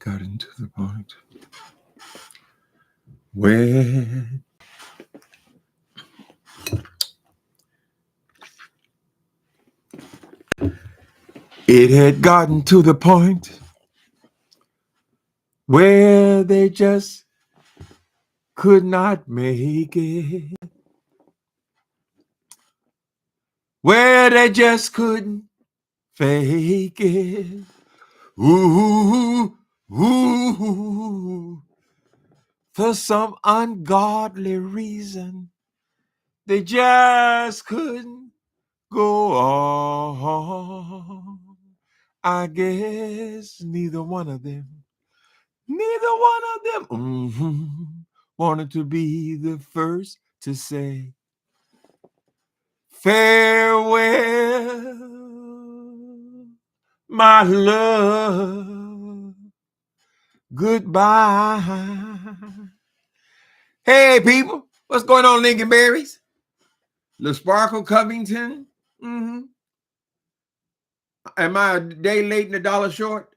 gotten to the point where it had gotten to the point where they just could not make it, where they just couldn't fake it. Ooh, ooh, for some ungodly reason, they just couldn't go on. I guess neither one of them wanted to be the first to say farewell, my love, goodbye. Hey, people, what's going on, Lincolnberries? LaSparkle Covington? Am I a day late and $1 short?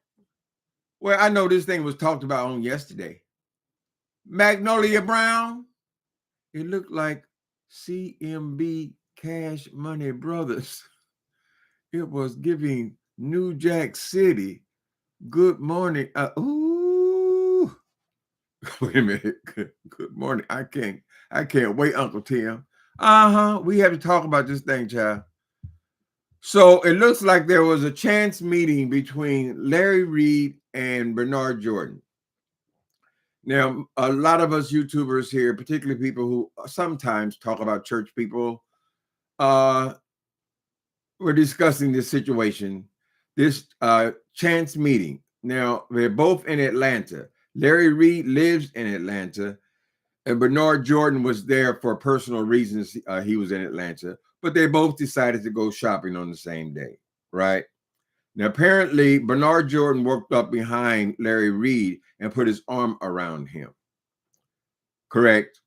Well, I know this thing was talked about on yesterday. Magnolia Brown. It looked like CMB Cash Money Brothers. It was giving New Jack City good morning. Ooh. Wait a minute. Good morning. I can't wait, Uncle Tim. We have to talk about this thing, child. So it looks like there was a chance meeting between Larry Reid and Bernard Jordan. Now, a lot of us YouTubers here, particularly people who sometimes talk about church people, we're discussing this situation, this chance meeting. Now, they're both in Atlanta. Larry Reid lives in Atlanta, and Bernard Jordan was there for personal reasons. He was in Atlanta, but they both decided to go shopping on the same day, right? Now, apparently, Bernard Jordan walked up behind Larry Reid and put his arm around him. Correct?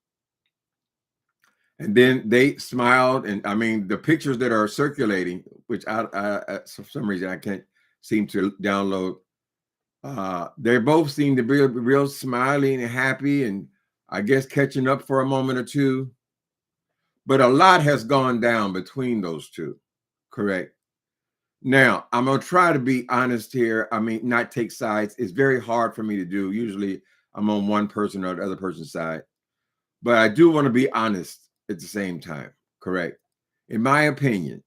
And then they smiled. And I mean, the pictures that are circulating, which I for some reason I can't seem to download, they both seem to be real smiling and happy, and I guess catching up for a moment or two. But a lot has gone down between those two. Correct? Now, I'm going to try to be honest here. I mean, not take sides. It's very hard for me to do. Usually I'm on one person or the other person's side. But I do want to be honest at the same time. Correct? In my opinion,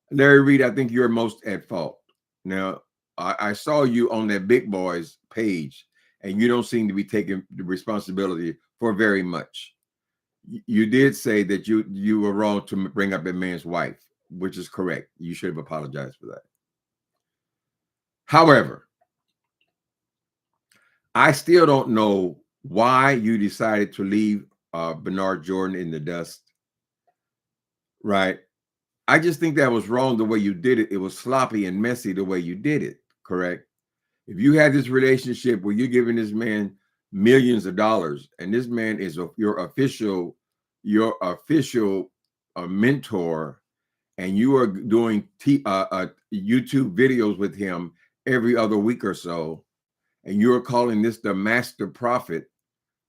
Larry Reid, I think you're most at fault. Now, I saw you on that Big Boys page, and you don't seem to be taking the responsibility for very much. You did say that you were wrong to bring up that man's wife, which is correct. You should have apologized for that. However, I still don't know why you decided to leave Bernard Jordan in the dust, right? I just think that was wrong the way you did it. It was sloppy and messy the way you did it, correct? If you had this relationship where you're giving this man millions of dollars, and this man is your official mentor, and you are doing YouTube videos with him every other week or so, and you're calling this the master prophet,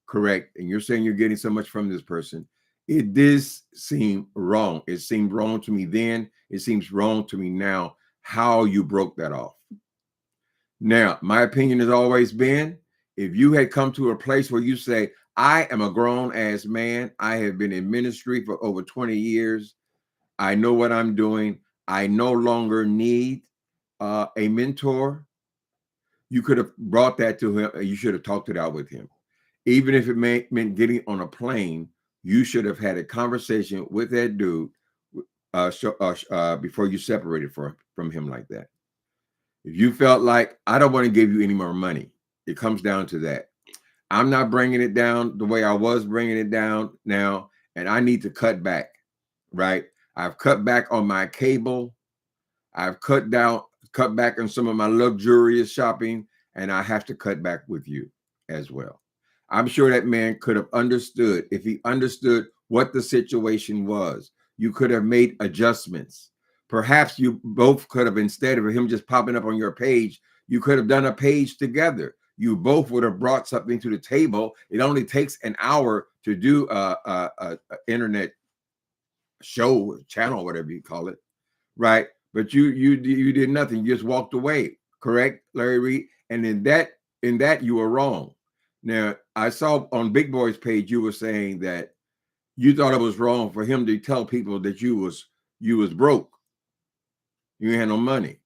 correct? And you're saying you're getting so much from this person. It does seem wrong. It seemed wrong to me then. It seems wrong to me now how you broke that off. Now, my opinion has always been, if you had come to a place where you say, I am a grown-ass man, I have been in ministry for over 20 years, I know what I'm doing, I no longer need a mentor, you could have brought that to him, and you should have talked it out with him. Even if it meant getting on a plane, you should have had a conversation with that dude before you separated from him like that. If you felt like, I don't want to give you any more money, it comes down to that. I'm not bringing it down the way I was bringing it down now, and I need to cut back, right? I've cut back on my cable. I've cut back on some of my luxurious shopping, and I have to cut back with you as well. I'm sure that man could have understood, if he understood what the situation was, you could have made adjustments. Perhaps you both could have, instead of him just popping up on your page, you could have done a page together. you both would have brought something to the table. It only takes an hour to do a internet show, channel, whatever you call it, right? But you did nothing. You just walked away. Correct, Larry Reid? And in that you were wrong. Now, I saw on Big Boy's page you were saying that you thought it was wrong for him to tell people that you was broke. You had no money.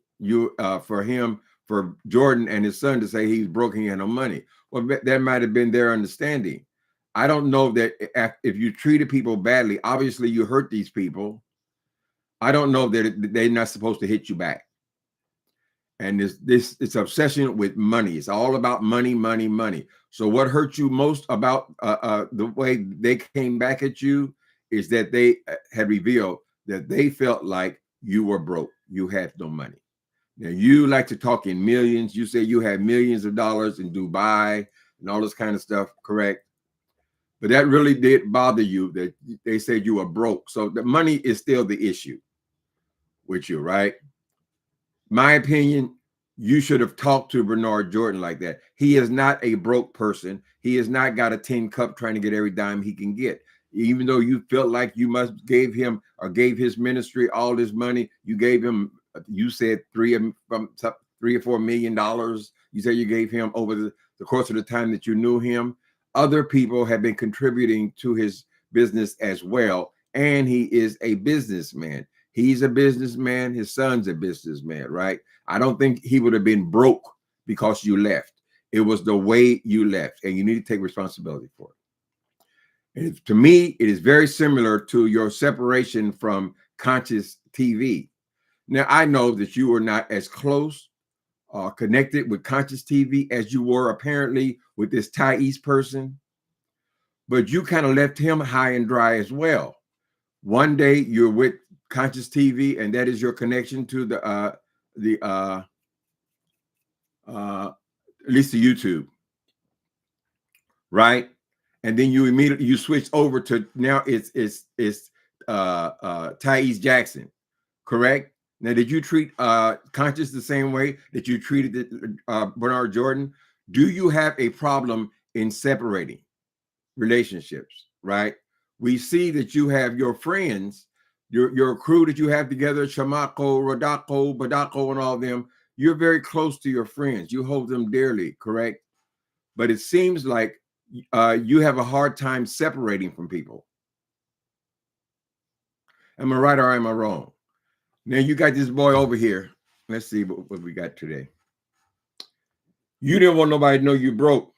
For Jordan and his son to say he's broke and he had no money. Well, that might have been their understanding. I don't know that if you treated people badly, obviously you hurt these people. I don't know that they're not supposed to hit you back. And this obsession with money. It's all about money, money, money. So what hurt you most about the way they came back at you is that they had revealed that they felt like you were broke. You had no money. Now, you like to talk in millions. You say you had millions of dollars in Dubai and all this kind of stuff, correct? But that really did bother you that they said you were broke. So the money is still the issue with you, right? My opinion, you should have talked to Bernard Jordan like that. He is not a broke person. He has not got a tin cup trying to get every dime he can get. Even though you felt like you must gave him or gave his ministry all this money, you gave him, you said $3 or $4 million. You said you gave him over the course of the time that you knew him. Other people have been contributing to his business as well. And he is a businessman. He's a businessman. His son's a businessman, right? I don't think he would have been broke because you left. It was the way you left, and you need to take responsibility for it. And to me, it is very similar to your separation from Conscious TV. Now, I know that you were not as close connected with Conscious TV as you were apparently with this Thais person, but you kind of left him high and dry as well. One day you're with Conscious TV, and that is your connection to at least to YouTube, right? And then you immediately switch over to now it's Thais Jackson, correct? Now, did you treat Conscious the same way that you treated Bernard Jordan? Do you have a problem in separating relationships, right? We see that you have your friends, your crew that you have together, Shamako, Rodako, Badako, and all of them. You're very close to your friends. You hold them dearly, correct? But it seems like you have a hard time separating from people. Am I right or am I wrong? Now you got this boy over here. Let's see what we got today. You didn't want nobody to know you broke.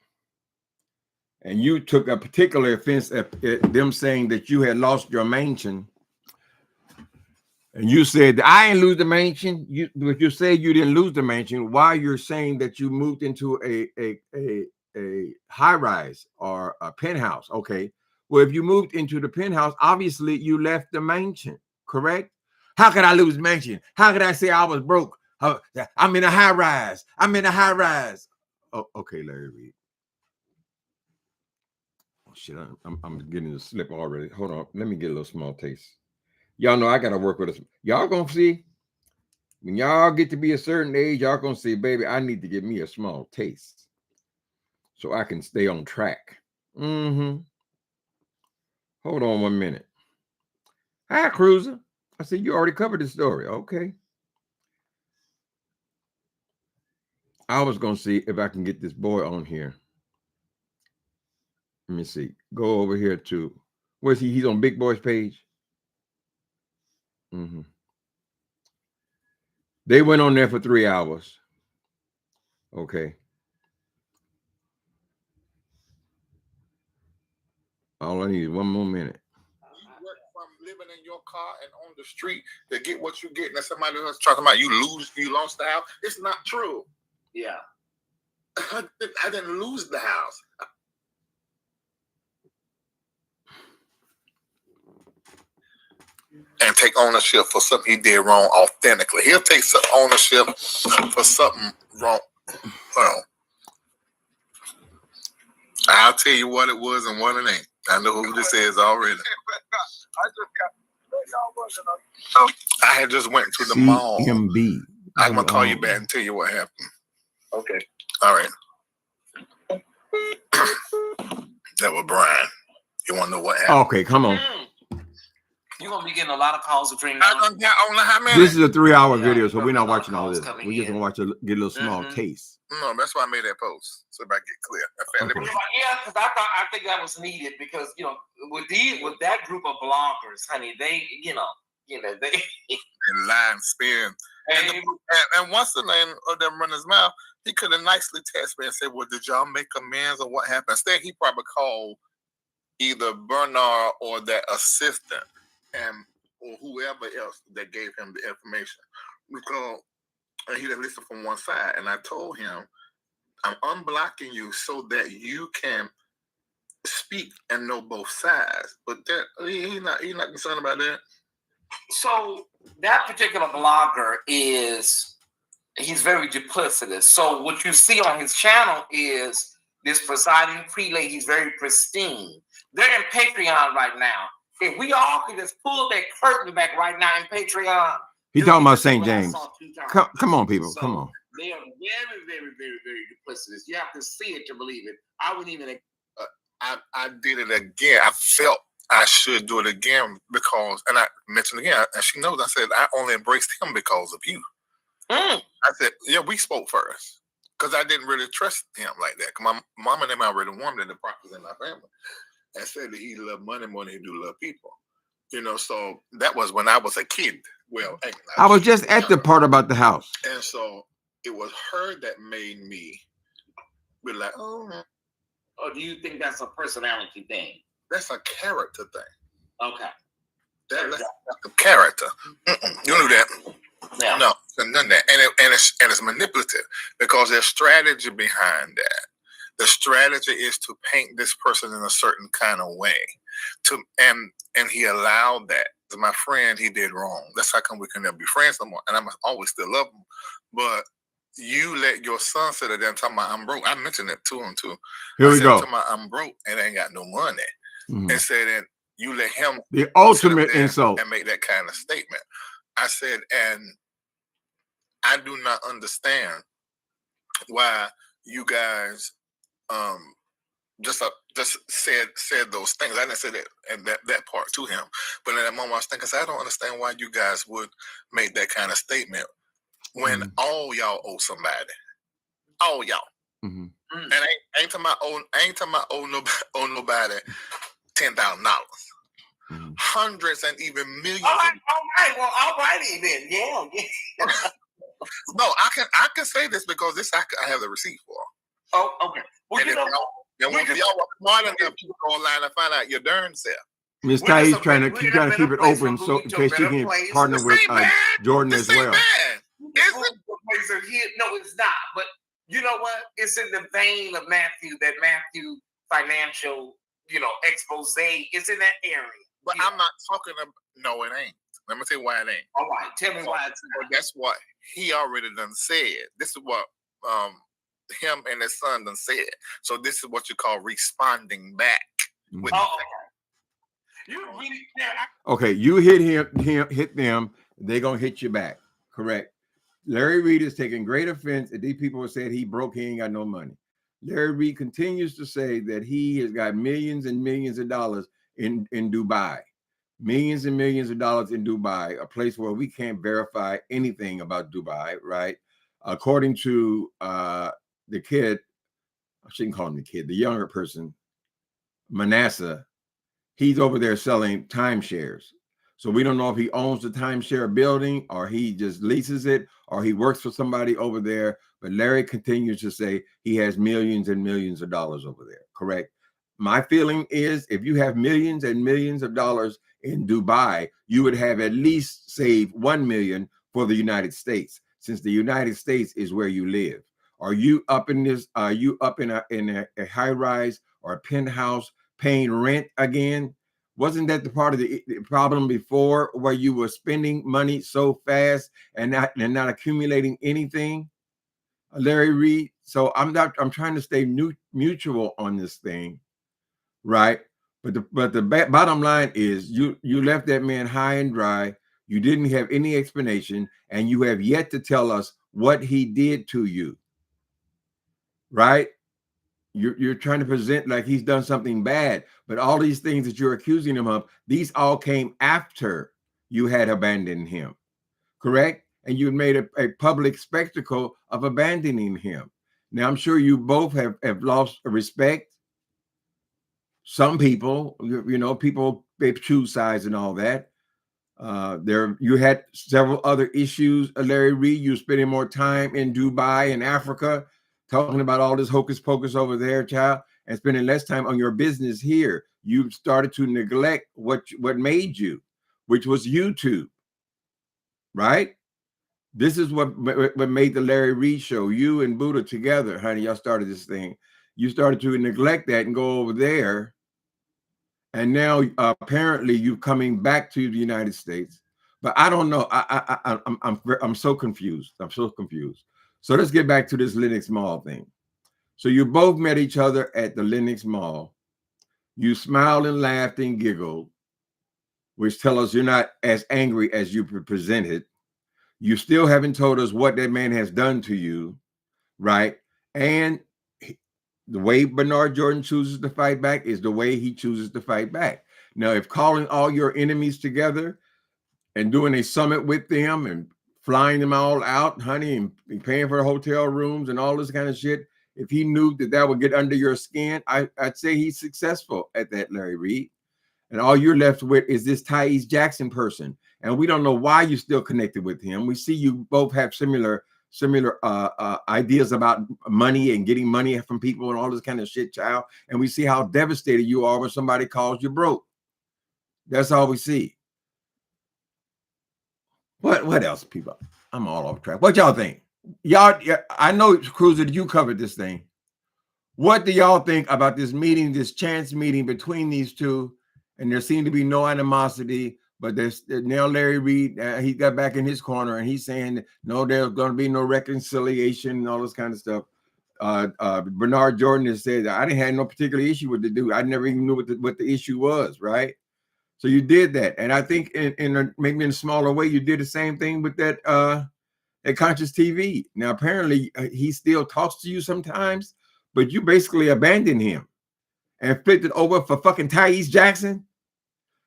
And you took a particular offense at them saying that you had lost your mansion. And you said, I ain't lose the mansion. But you say you didn't lose the mansion. Why you're saying that you moved into a high rise or a penthouse? Okay. Well, if you moved into the penthouse, obviously you left the mansion, correct? How could I lose mansion? How could I say I was broke? I'm in a high rise. I'm in a high rise. Oh, okay, Larry Reid. Oh shit, I'm getting the slip already. Hold on, let me get a little small taste. Y'all know I gotta work with us. Y'all gonna see when y'all get to be a certain age, y'all gonna say, baby, I need to give me a small taste so I can stay on track. Hold on 1 minute. Hi, Cruiser. I said, you already covered the story. Okay. I was going to see if I can get this boy on here. Let me see. Go over here to, where's he? He's on Big Boy's page. They went on there for 3 hours. Okay. All I need is 1 more minute. From living in your car and on the street to get what you get, and somebody else talking about you lost the house. It's not true. Yeah. I didn't lose the house. And take ownership for something he did wrong authentically. He'll take some ownership for something wrong. I'll tell you what it was and what it ain't. I know who this is already. I had just went to the mall. CMB. I'm gonna call you back and tell you what happened. Okay. All right. That was Brian. You want to know what happened? Okay, come on. You're going to be getting a lot of calls between I don't know how many. This is a 3-hour video, so we're not watching all this. coming We're just going to watch get a little small taste. No, that's why I made that post, so if I get clear. Okay. Yeah, because I think that was needed because, you know, with that group of bloggers, honey, they, they and lie and spin. And once the man of them run his mouth, he could have nicely texted me and said, well, did y'all make amends or what happened? Instead, he probably called either Bernard or that assistant or whoever else that gave him the information. Because he didn't listen from one side. And I told him, I'm unblocking you so that you can speak and know both sides. But he's not concerned about that. So that particular blogger he's very duplicitous. So what you see on his channel is this presiding prelate. He's very pristine. They're in Patreon right now. If we all could just pull that curtain back right now in Patreon. He's talking about St. James. Come on, people. So come on. They are very, very, very, very duplicitous. You have to see it to believe it. I wouldn't even. I did it again. I felt I should do it again because, and I mentioned again, and she knows, I said, I only embraced him because of you. I said, yeah, we spoke first because I didn't really trust him like that. My mom and them already warned in the prophets in my family and said that he loved money more than he do love people. So that was when I was a kid. Well, I was just at the part about the house. And so it was her that made me be like, oh. Or do you think that's a personality thing? That's a character thing. Okay. That's a character. You knew that. Yeah. No, none of that. And it's manipulative because there's strategy behind that. The strategy is to paint this person in a certain kind of way. And he allowed that. To my friend, he did wrong. That's how come we can never be friends no more. And I'm always still love him. But you let your son sit there and talk about I'm broke. I mentioned that to him too. Here we go. I'm broke and I ain't got no money. And said that you let him the ultimate insult and make that kind of statement. I said, and I do not understand why you guys just said those things. I didn't say that and that part to him, but in that moment I was thinking, I don't understand why you guys would make that kind of statement when all y'all owe somebody, all y'all. And I ain't talking about owe nobody $10,000, hundreds and even millions. All right. Well, all righty then. Yeah. No, I can say this because this I have the receipt for. Oh, okay. Well, and y'all were smart enough to go online and find out your darn self. Miss Ty's trying to keep it open so in case she can partner with Jordan as well. No, it's not. But you know what? It's in the vein of Matthew, that Matthew financial, expose. It's in that area. But I'm not talking about, no, it ain't. Let me tell you why it ain't. All right, tell me why it's not. That's what he already done said. This is what him and his son done said. So this is what you call responding back. With you really okay, you hit them, they're gonna hit you back. Correct. Larry Reid is taking great offense that these people said he broke, he ain't got no money. Larry Reid continues to say that he has got millions and millions of dollars in Dubai. Millions and millions of dollars in Dubai, a place where we can't verify anything about Dubai, right? According to the kid, I shouldn't call him the kid, the younger person, Manasseh, he's over there selling timeshares. So we don't know if he owns the timeshare building or he just leases it or he works for somebody over there. But Larry continues to say he has millions and millions of dollars over there. Correct. My feeling is if you have millions and millions of dollars in Dubai, you would have at least saved 1 million for the United States, since the United States is where you live. Are you up in this? Are you up in a high rise or a penthouse paying rent again? Wasn't that the part of the problem before, where you were spending money so fast and not accumulating anything, Larry Reid? So I'm trying to stay mutual on this thing, right? But the bottom line is you left that man high and dry. You didn't have any explanation, and you have yet to tell us what he did to you, right? You're trying to present like he's done something bad, but all these things that you're accusing him of, these all came after you had abandoned him, correct? And you made a public spectacle of abandoning him. Now, I'm sure you both have lost respect. Some people, people, they choose sides and all that. You had several other issues, Larry Reid. You're spending more time in Dubai and Africa, talking about all this hocus pocus over there, child, and spending less time on your business here. You started to neglect what made you, which was YouTube, right? This is what made the Larry Reid show. You and Buddha together, honey, y'all started this thing. You started to neglect that and go over there. And now apparently you're coming back to the United States. But I don't know. I'm so confused. I'm so confused. So let's get back to this LENOX Mall thing. So you both met each other at the LENOX Mall. You smiled and laughed and giggled, which tell us you're not as angry as you presented. You still haven't told us what that man has done to you, right? And the way Bernard Jordan chooses to fight back is the way he chooses to fight back. Now, if calling all your enemies together and doing a summit with them and flying them all out, honey, and paying for hotel rooms and all this kind of shit, if he knew that would get under your skin, I'd say he's successful at that, Larry Reid. And all you're left with is this Thais Jackson person. And we don't know why you're still connected with him. We see you both have similar ideas about money and getting money from people and all this kind of shit, child. And we see how devastated you are when somebody calls you broke. That's all we see. What else, people? I'm all off track. What y'all think? Y'all, I know, Cruiser, you covered this thing. What do y'all think about this meeting, this chance meeting between these two? And there seemed to be no animosity, but there's now Larry Reid, he got back in his corner and he's saying, no, there's going to be no reconciliation and all this kind of stuff. Bernard Jordan has said that I didn't have no particular issue with the dude. I never even knew what the issue was, right? So you did that. And I think maybe in a smaller way, you did the same thing with that at Conscious TV. Now, apparently he still talks to you sometimes, but you basically abandoned him and flipped it over for fucking Thais Jackson,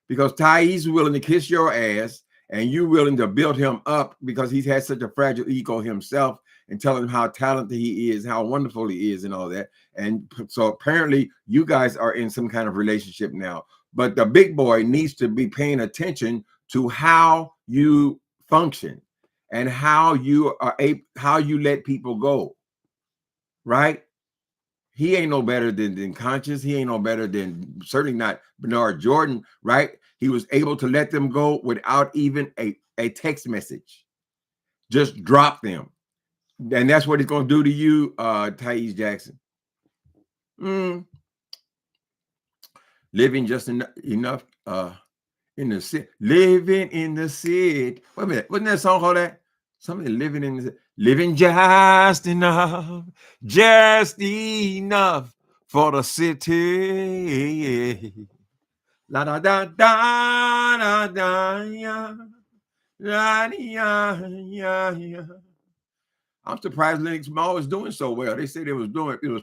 because Thais is willing to kiss your ass and you willing to build him up because he's had such a fragile ego himself, and tell him how talented he is, how wonderful he is and all that. And so apparently you guys are in some kind of relationship now, but the big boy needs to be paying attention to how you function and how you let people go, right? He ain't no better than Conscious. He ain't no better than, certainly not Bernard Jordan, right? He was able to let them go without even a text message. Just drop them. And that's what he's going to do to you, Thais Jackson. Living just enough in the city. Living in the city. Wait a minute. Wasn't that a song called that? Something living in the city. Living just enough for the city. La da da da da da ya. La ya ya. I'm surprised LENOX Mall is doing so well. They said it was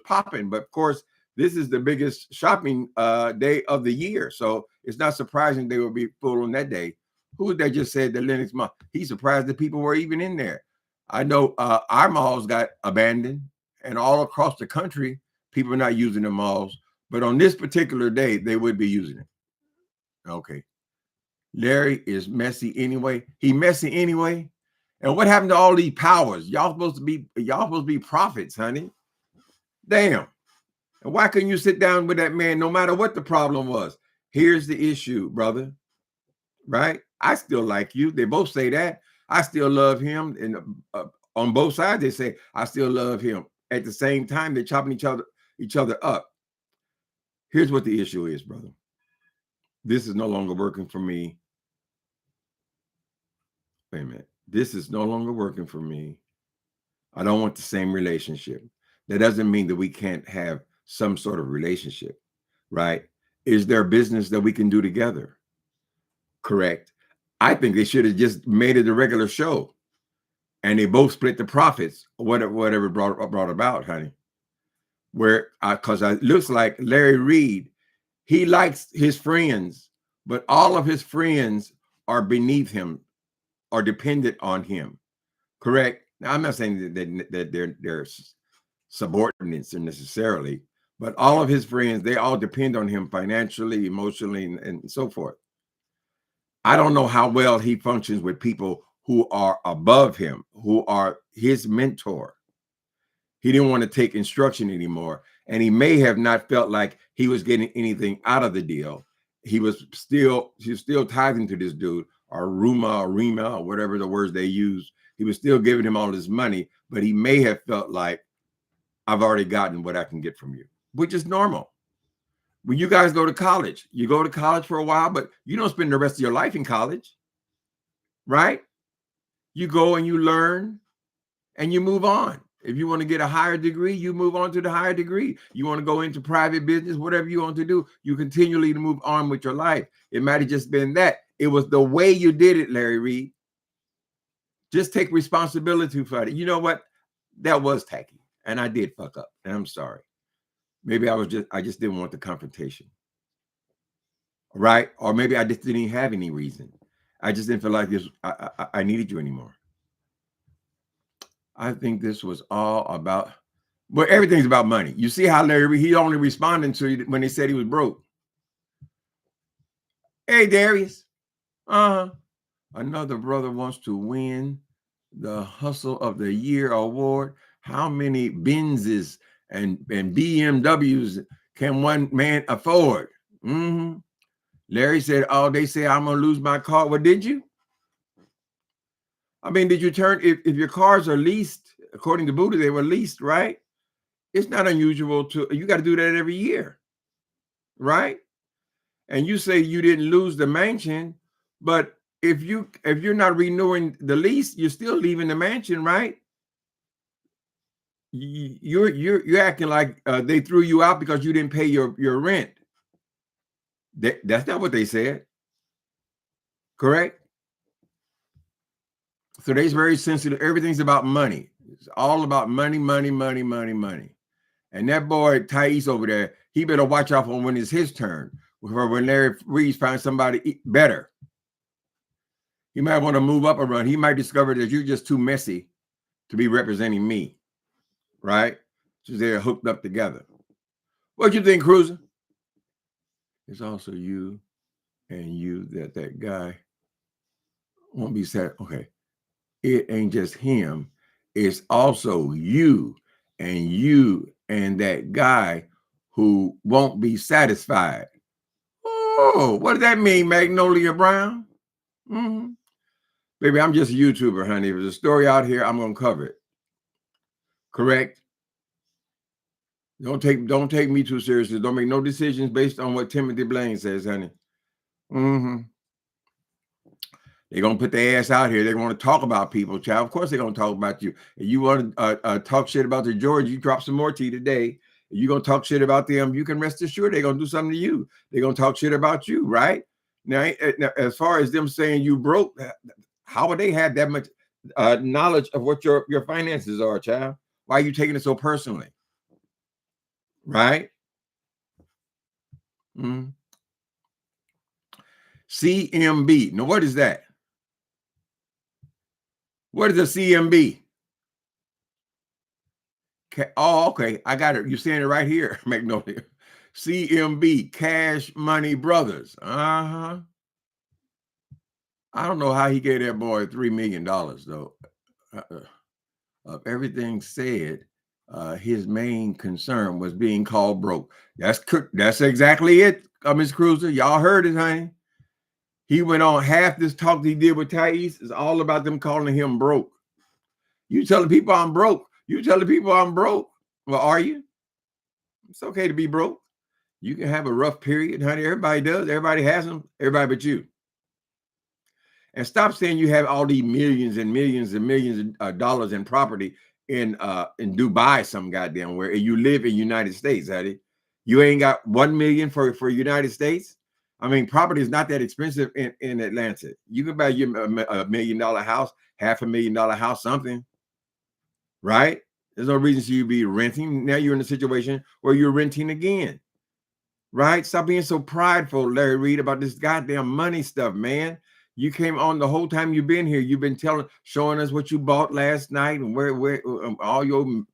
popping, but of course, this is the biggest shopping day of the year. So it's not surprising they will be full on that day. Who they just said the LENOX Mall? He's surprised that people were even in there. I know our malls got abandoned, and all across the country, people are not using the malls. But on this particular day, they would be using it. Okay. Larry is messy anyway. He messy anyway. And what happened to all these powers? Y'all supposed to be prophets, honey. Damn. And why couldn't you sit down with that man no matter what the problem was? Here's the issue, brother. Right? I still like you. They both say that. I still love him. And on both sides, they say, I still love him. At the same time, they're chopping each other up. Here's what the issue is, brother. This is no longer working for me. Wait a minute. This is no longer working for me. I don't want the same relationship. That doesn't mean that we can't have some sort of relationship, right? Is there business that we can do together? Correct. I think they should have just made it a regular show and they both split the profits, whatever brought about, honey. where because it looks like Larry Reid, he likes his friends, but all of his friends are beneath him or dependent on him. Correct? Now, I'm not saying that they're subordinates necessarily, but all of his friends, they all depend on him financially, emotionally, and so forth. I don't know how well he functions with people who are above him, who are his mentor. He didn't want to take instruction anymore. And he may have not felt like he was getting anything out of the deal. He was still tithing to this dude, or Rima, or whatever the words they use. He was still giving him all this money, but he may have felt like, I've already gotten what I can get from you, which is normal. When you guys go to college, you go to college for a while, but you don't spend the rest of your life in college, right? You go and you learn and you move on. If you want to get a higher degree, you move on to the higher degree. You want to go into private business, whatever you want to do, you continually move on with your life. It might have just been that. It was the way you did it, Larry Reid. Just take responsibility for it. You know what? That was tacky. And I did fuck up. And I'm sorry. Maybe I just didn't want the confrontation. Right? Or maybe I just didn't have any reason. I just didn't feel like this. I needed you anymore. I think this was all about, well, everything's about money. You see how Larry, he only responded to you when they said he was broke. Hey, Darius. Another brother wants to win the Hustle of the Year award. How many Benzes and BMWs can one man afford? Larry said, oh, they say I'm going to lose my car. Well, did you? I mean, did you turn, if your cars are leased, according to Buddha, they were leased, right? It's not unusual to, you got to do that every year, right? And you say you didn't lose the mansion, but if you're not renewing the lease, you're still leaving the mansion, right? You're acting like they threw you out because you didn't pay your rent. That's not what they said. Correct? So they're very sensitive. Everything's about money. It's all about money, money, money, money, money. And that boy Thais over there, he better watch out for when it's his turn. When Larry Reid finds somebody better. He might want to move up a run. He might discover that you're just too messy to be representing me. Right? So they're hooked up together. What you think, Cruiser? It's also you and you that guy won't be sad. Okay. It ain't just him. It's also you and that guy who won't be satisfied. Oh, what does that mean, Magnolia Brown? Baby, I'm just a YouTuber, honey. If there's a story out here, I'm going to cover it. Correct? Don't take me too seriously. Don't make no decisions based on what Timothy Blaine says, honey. They're going to put their ass out here. They're going to talk about people, child. Of course they're going to talk about you. If you want to talk shit about the George, you drop some more tea today. If you're going to talk shit about them, you can rest assured they're going to do something to you. They're going to talk shit about you, right? Now, as far as them saying you broke, how would they have that much knowledge of what your finances are, child? Why are you taking it so personally? Right? CMB. Now, what is that? What is a CMB? Oh, okay. I got it. You're saying it right here, Magnolia. CMB, Cash Money Brothers. I don't know how he gave that boy $3 million, though. Of everything said, his main concern was being called broke. That's exactly it, Ms. Cruiser. Y'all heard it, honey. He went on half this talk that he did with Thais is all about them calling him broke. You telling people I'm broke. You telling people I'm broke. Well, are you? It's okay to be broke. You can have a rough period, honey. Everybody does. Everybody has them. Everybody but you. And stop saying you have all these millions and millions and millions of dollars in property in Dubai, some goddamn where, and you live in United States, honey. You ain't got 1 million for United States. I mean, property is not that expensive in Atlanta. You can buy you $1 million house, $500,000 house, something, right? There's no reason for you to be renting. Now you're in a situation where you're renting again, right? Stop being so prideful, Larry Reid, about this goddamn money stuff, man. You came on the whole time you've been here. You've been showing us what you bought last night and where all your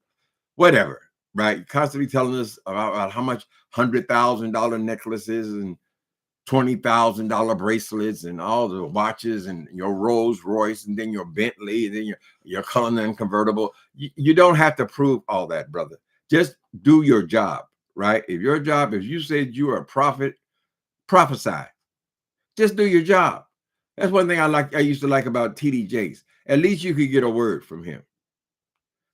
whatever, right? Constantly telling us about how much $100,000 necklaces and $20,000 bracelets and all the watches and your Rolls Royce and then your Bentley and then your Cullinan convertible. You don't have to prove all that, brother. Just do your job, right? If your job, if you said you are a prophet, prophesy. Just do your job. That's one thing I used to like about TD Jakes. At least you could get a word from him,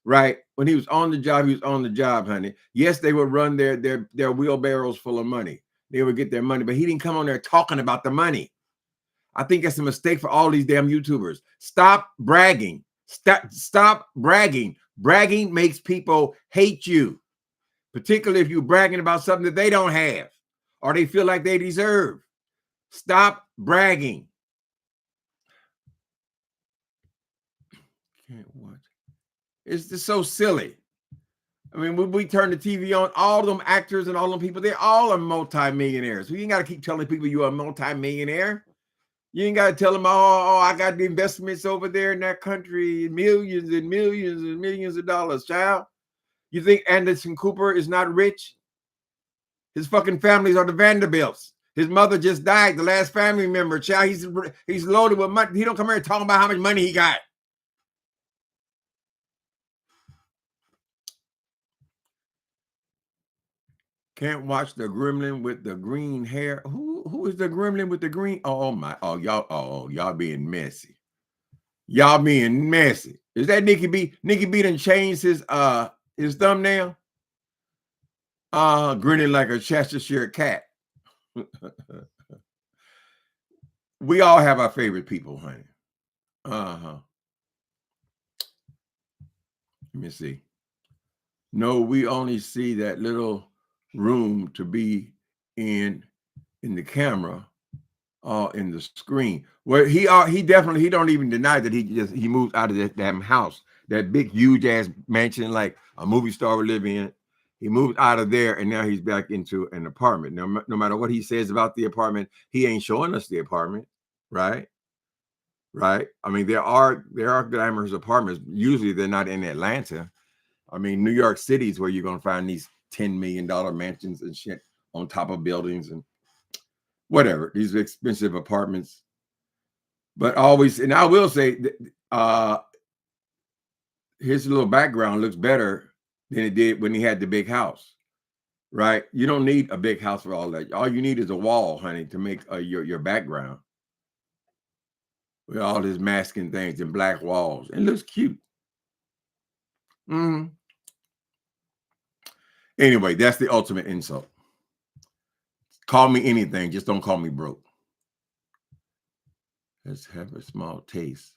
right? When he was on the job, honey. Yes, they would run their wheelbarrows full of money. They would get their money, but he didn't come on there talking about the money. I think that's a mistake for all these damn YouTubers. Stop bragging. Stop bragging. Bragging makes people hate you, particularly if you're bragging about something that they don't have or they feel like they deserve. Stop bragging. Can't watch. It's just so silly. I mean, when we turn the TV on, all them actors and all them people, they all are multimillionaires. So you ain't got to keep telling people you're a multimillionaire. You ain't got to tell them, oh, I got the investments over there in that country, millions and millions and millions of dollars, child. You think Anderson Cooper is not rich? His fucking families are the Vanderbilts. His mother just died, the last family member, child. He's loaded with money. He don't come here talking about how much money he got. Can't watch the gremlin with the green hair. Who is the gremlin with the green? Y'all being messy. Y'all being messy. Is that Nikki B? Nikki B done changed his thumbnail. Grinning like a Cheshire cat. We all have our favorite people, honey. Let me see. No, we only see that little room to be in the camera in the screen. Well, he don't even deny that he moved out of that damn house, that big huge ass mansion like a movie star would live in. He moved out of there and now he's back into an apartment. Now, no matter what he says about the apartment, he ain't showing us the apartment, right? I mean, there are glamorous apartments. Usually they're not in Atlanta. I mean, New York City is where you're going to find these $10 million mansions and shit on top of buildings and whatever, these expensive apartments. But always, and I will say, his little background looks better than it did when he had the big house, right? You don't need a big house for all that. All you need is a wall, honey, to make your background with all his masking things and black walls. It looks cute. Anyway, that's the ultimate insult. Call me anything, just don't call me broke. Let's have a small taste.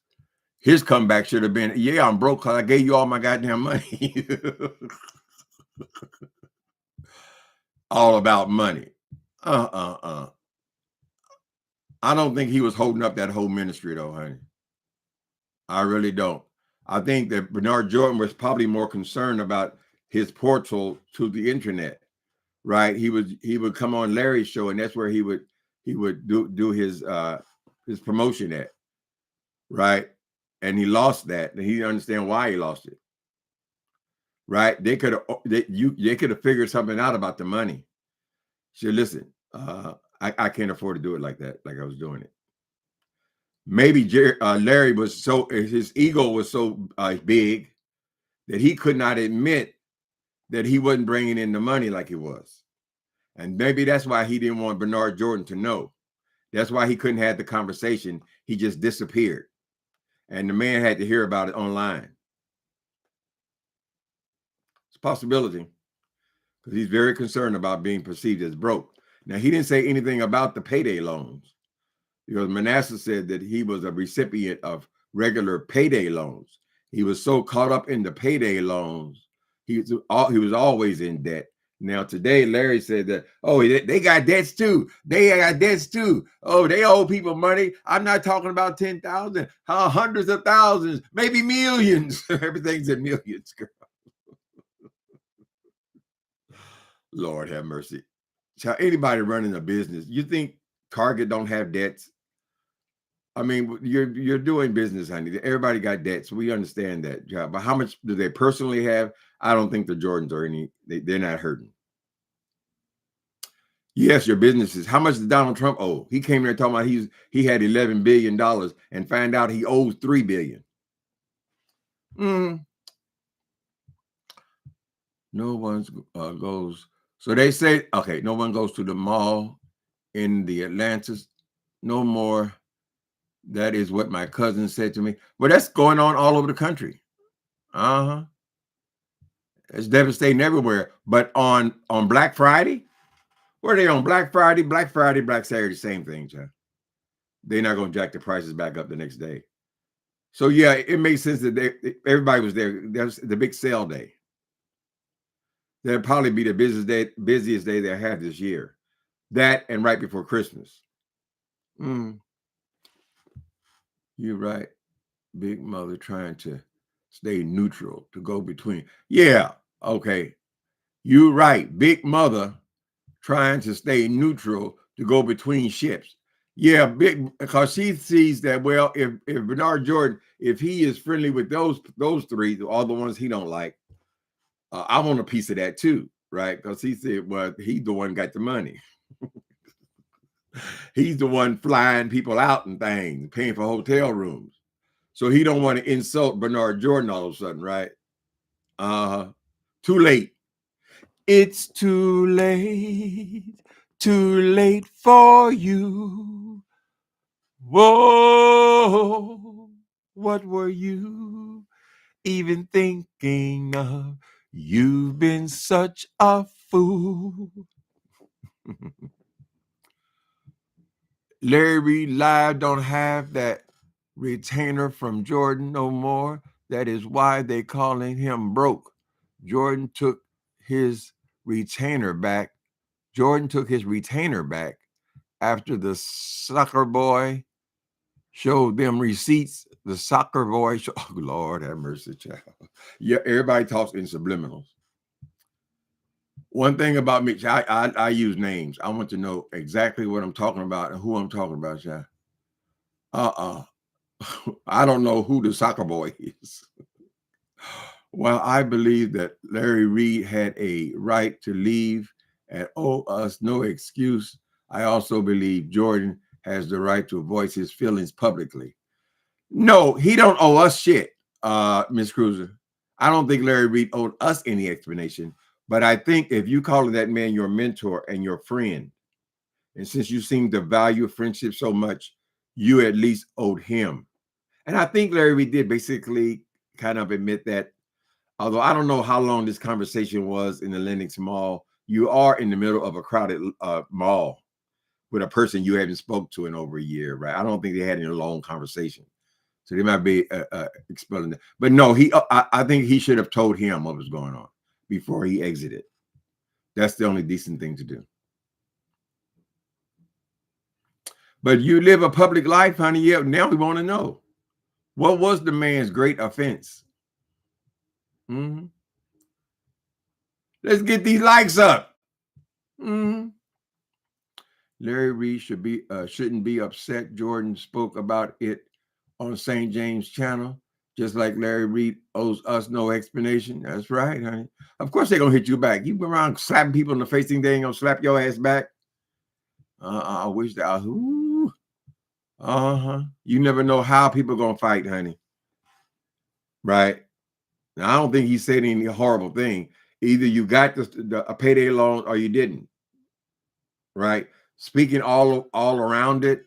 His comeback should have been, yeah, I'm broke because I gave you all my goddamn money. All about money. I don't think he was holding up that whole ministry though, honey. I really don't. I think that Bernard Jordan was probably more concerned about his portal to the internet, right? He would come on Larry's show, and that's where he would do his promotion at, right? And he lost that, and he didn't understand why he lost it, right? They could have figured something out about the money. So listen, I can't afford to do it like that, like I was doing it. Maybe Larry was his ego was so big that he could not admit that he wasn't bringing in the money like he was. And maybe that's why he didn't want Bernard Jordan to know. That's why he couldn't have the conversation. He just disappeared. And the man had to hear about it online. It's a possibility because he's very concerned about being perceived as broke. Now, he didn't say anything about the payday loans because Manasseh said that he was a recipient of regular payday loans. He was so caught up in the payday loans, he was always in debt. Now, today, Larry said that, oh, they got debts too. They got debts too. Oh, they owe people money. I'm not talking about 10,000, hundreds of thousands, maybe millions. Everything's in millions, girl. Lord have mercy. Child, anybody running a business, you think Target don't have debts? I mean, you're doing business, honey. Everybody got debts. We understand that, child. But how much do they personally have? I don't think the Jordans are they're not hurting. Yes, your businesses. How much does Donald Trump owe? He came there talking about he had $11 billion and find out he owes $3 billion. No one goes. So they say, okay, no one goes to the mall in the Atlantis no more. That is what my cousin said to me. Well, that's going on all over the country. It's devastating everywhere. But on Black Friday, where are they on Black Friday, Black Saturday, same thing, John. They're not going to jack the prices back up the next day. So yeah, it makes sense that everybody was there. That's the big sale day. That'll probably be the busiest day they have this year. That and right before Christmas. You're right. Big Mother trying to stay neutral, to go between. Yeah, okay. You're right. Big Mother trying to stay neutral to go between ships. Yeah, because she sees that, well, if Bernard Jordan, if he is friendly with those three, all the ones he don't like, I want a piece of that too, right? Because he said, well, he's the one got the money. He's the one flying people out and things, paying for hotel rooms. So he don't want to insult Bernard Jordan all of a sudden, right? Too late. It's too late for you. Whoa, what were you even thinking of? You've been such a fool. Larry Reid Live don't have that retainer from Jordan no more. That is why they calling him broke. Jordan took his retainer back. After the soccer boy showed them receipts. The soccer boy showed, oh, Lord have mercy, child. Yeah, everybody talks in subliminals. One thing about me, I use names. I want to know exactly what I'm talking about and who I'm talking about, child. I don't know who the soccer boy is. Well, I believe that Larry Reid had a right to leave and owe us no excuse. I also believe Jordan has the right to voice his feelings publicly. No, he don't owe us shit, Miss Cruiser. I don't think Larry Reid owed us any explanation. But I think if you call that man your mentor and your friend, and since you seem to value friendship so much, you at least owed him. And I think Larry Reid did basically kind of admit that, although I don't know how long this conversation was in the LENOX Mall. You are in the middle of a crowded mall with a person you haven't spoke to in over a year, right? I don't think they had any long conversation. So they might be explaining that. But no, I think he should have told him what was going on before he exited. That's the only decent thing to do. But you live a public life, honey. Yeah, now we want to know. What was the man's great offense? Let's get these likes up. Larry Reid shouldn't be upset. Jordan spoke about it on St. James channel, just like Larry Reid owes us no explanation. That's right, honey. Of course they're gonna hit you back. You go around slapping people in the face, think they ain't gonna slap your ass back. I wish that. You never know how people gonna fight, honey. Right? Now, I don't think he said any horrible thing. Either you got a payday loan or you didn't. Right? Speaking all around it.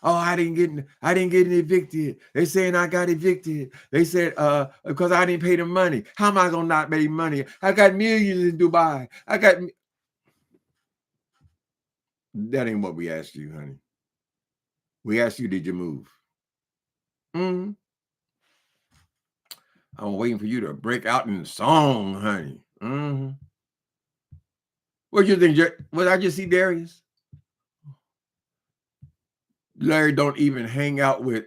Oh, I didn't get evicted. They saying I got evicted. They said because I didn't pay the money. How am I gonna not pay money? I got millions in Dubai. That ain't what we asked you, honey. We asked you, did you move? I'm waiting for you to break out in the song, honey. What do you think? What I just see, Darius? Larry don't even hang out with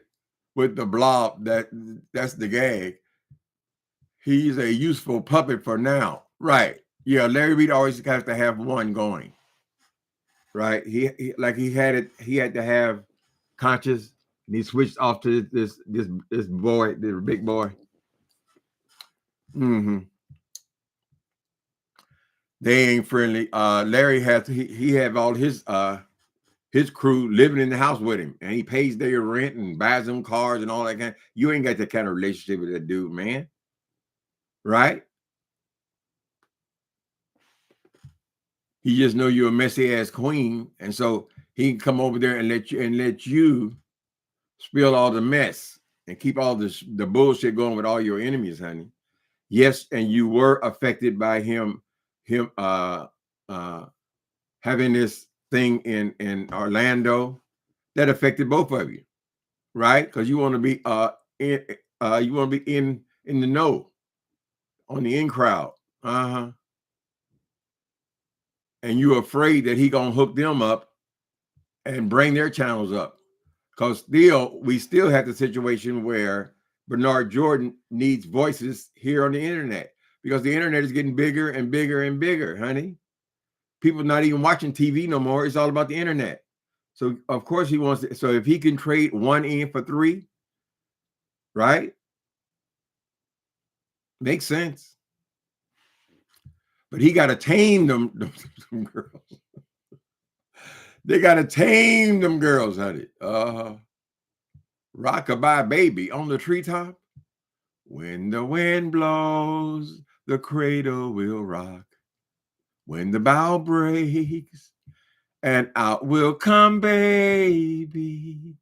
the blob. That's the gag. He's a useful puppet for now. Right. Yeah, Larry Reid always has to have one going, right? He had to have conscious, and he switched off to this boy, this big boy. Mm-hmm. They ain't friendly. Larry has he have all his crew living in the house with him, and he pays their rent and buys them cars and all that kind. You ain't got that kind of relationship with that dude, man. Right? He just know you're a messy ass queen, and so he can come over there and let you spill all the mess and keep all the bullshit going with all your enemies, honey. Yes, and you were affected by him having this thing in Orlando that affected both of you, right? Because you want to be in the know, on the in crowd. And you're afraid that he gonna hook them up and bring their channels up. Because we still have the situation where Bernard Jordan needs voices here on the internet, because the internet is getting bigger and bigger and bigger, honey. People not even watching TV no more. It's all about the internet. So of course he wants to. So if he can trade one in for three, right? Makes sense. But he got to tame them girls. They got to tame them girls, honey. Rockabye baby on the treetop. When the wind blows, the cradle will rock. When the bough breaks, and out will come baby,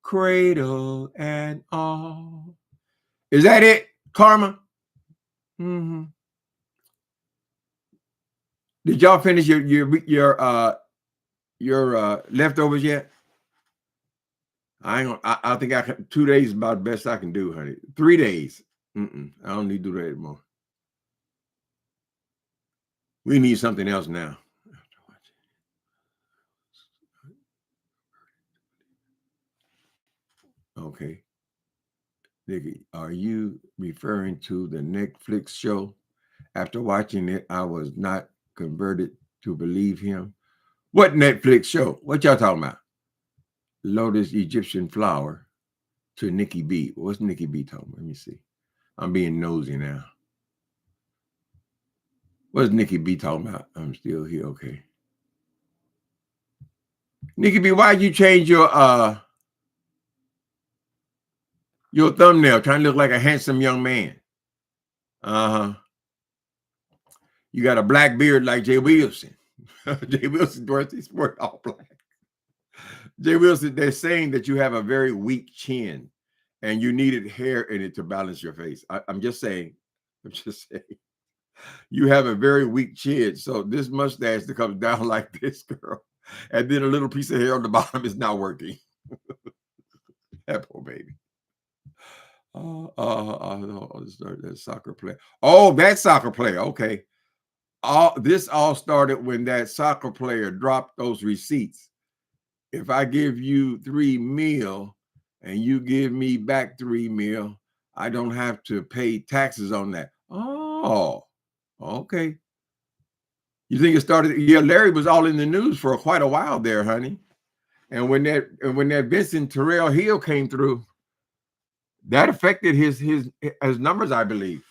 cradle and all. Is that it, Karma? Mm-hmm. Did y'all finish your leftovers yet? I think I can. 2 days is about the best I can do, honey. 3 days. I don't need to do that anymore. We need something else now. Okay. Nikki, are you referring to the Netflix show? After watching it, I was not converted to believe him. What Netflix show? What y'all talking about? Lotus Egyptian Flower to Nikki B. What's Nikki B talking about? Let me see. I'm being nosy now. What's Nikki B talking about? I'm still here. Okay. Nikki B, why'd you change your thumbnail? Trying to look like a handsome young man. You got a black beard like Jay Wilson. Jay Wilson, Dorothy sport all black. Jay Wilson, they're saying that you have a very weak chin and you needed hair in it to balance your face. I'm just saying. You have a very weak chin. So this mustache that comes down like this, girl, and then a little piece of hair on the bottom is not working. That poor baby. That soccer player. Oh, that soccer player. Okay. This all started when that soccer player dropped those receipts. If I give you 3 meal and you give me back 3 meal, I don't have to pay taxes on that. Oh, okay. You think it started? Yeah, Larry was all in the news for quite a while there, honey. And when that Vincent Terrell Hill came through, that affected his numbers, I believe,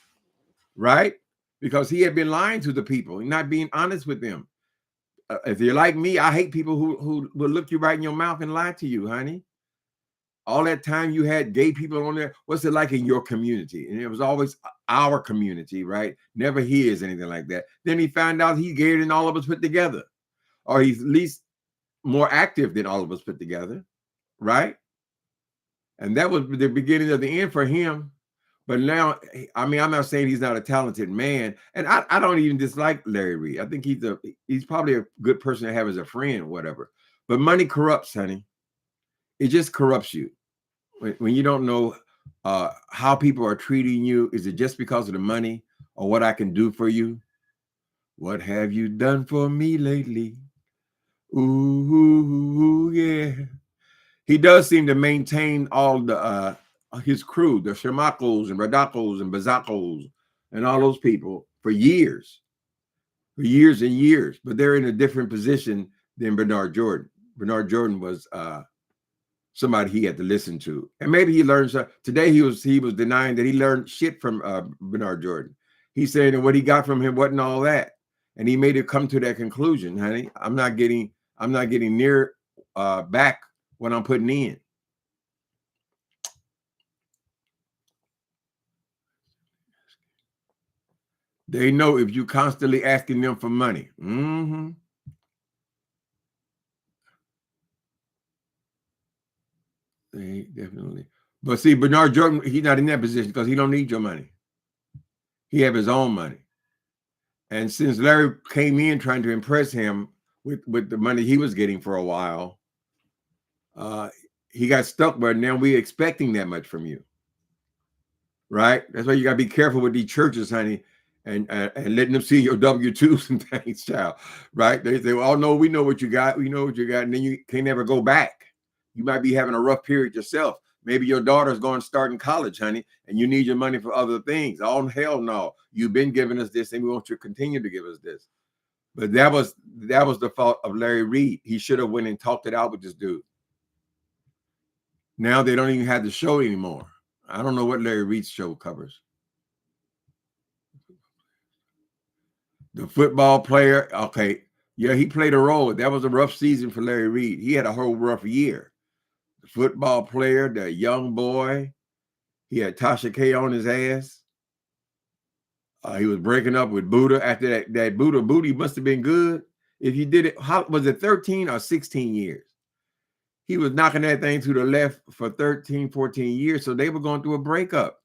right? Because he had been lying to the people, not being honest with them. If you're like me, I hate people who will look you right in your mouth and lie to you, honey. All that time you had gay people on there. What's it like in your community? And it was always our community, right? Never his, anything like that. Then he found out he's gayer than all of us put together, or he's at least more active than all of us put together, right? And that was the beginning of the end for him. But now, I mean, I'm not saying he's not a talented man, and I don't even dislike Larry Reid. I think he's probably a good person to have as a friend or whatever. But money corrupts, honey. It just corrupts you. When you don't know how people are treating you, is it just because of the money or what I can do for you? What have you done for me lately? Ooh, yeah. He does seem to maintain all the his crew, the Shamakos and Radakos and Bazakos and all those people for years. for years and years, but they're in a different position than Bernard Jordan. Bernard Jordan was somebody he had to listen to, and maybe he learned something. Today he was denying that he learned shit from Bernard Jordan. He's saying that what he got from him wasn't all that, and he made it come to that conclusion. Honey, I'm not getting near back what I'm putting in. They know if you constantly asking them for money. They definitely. But see, Bernard Jordan, he's not in that position because he don't need your money. He have his own money. And since Larry came in trying to impress him with the money he was getting for a while, he got stuck where now we're expecting that much from you. Right? That's why you got to be careful with these churches, honey, and letting them see your W-2s and things, child. Right? They say, oh, no, we know what you got. We know what you got. And then you can't never go back. You might be having a rough period yourself. Maybe your daughter's going to start in college, honey, and you need your money for other things. Oh, hell no. You've been giving us this, and we want you to continue to give us this. But that was the fault of Larry Reid. He should have went and talked it out with this dude. Now they don't even have the show anymore. I don't know what Larry Reid's show covers. The football player, okay. Yeah, he played a role. That was a rough season for Larry Reid. He had a whole rough year. The football player, the young boy, he had Tasha K on his ass. He was breaking up with Buddha after that Buddha booty must have been good. If you did it, how was it 13 or 16 years? He was knocking that thing to the left for 13, 14 years. So they were going through a breakup.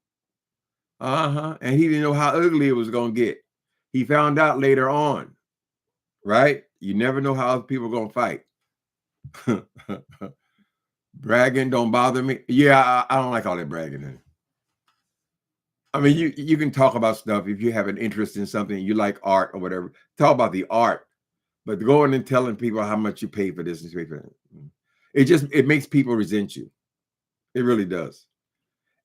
And he didn't know how ugly it was going to get. He found out later on, right? You never know how other people are going to fight. Bragging don't bother me. Yeah, I don't like all that bragging. I mean, you can talk about stuff if you have an interest in something, you like art or whatever. Talk about the art, but going and telling people how much you pay for this and pay for that, it makes people resent you. It really does.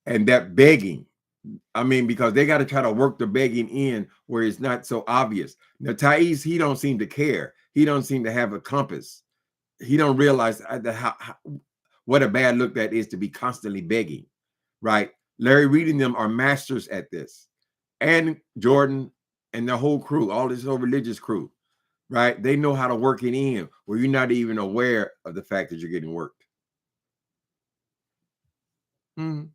And that begging, I mean, because they got to try to work the begging in where it's not so obvious. Now, Thais, he don't seem to care. He don't seem to have a compass. He don't realize what a bad look that is to be constantly begging, right? Larry Reid and them are masters at this. And Jordan and the whole crew, all this whole religious crew, right? They know how to work it in where you're not even aware of the fact that you're getting worked. He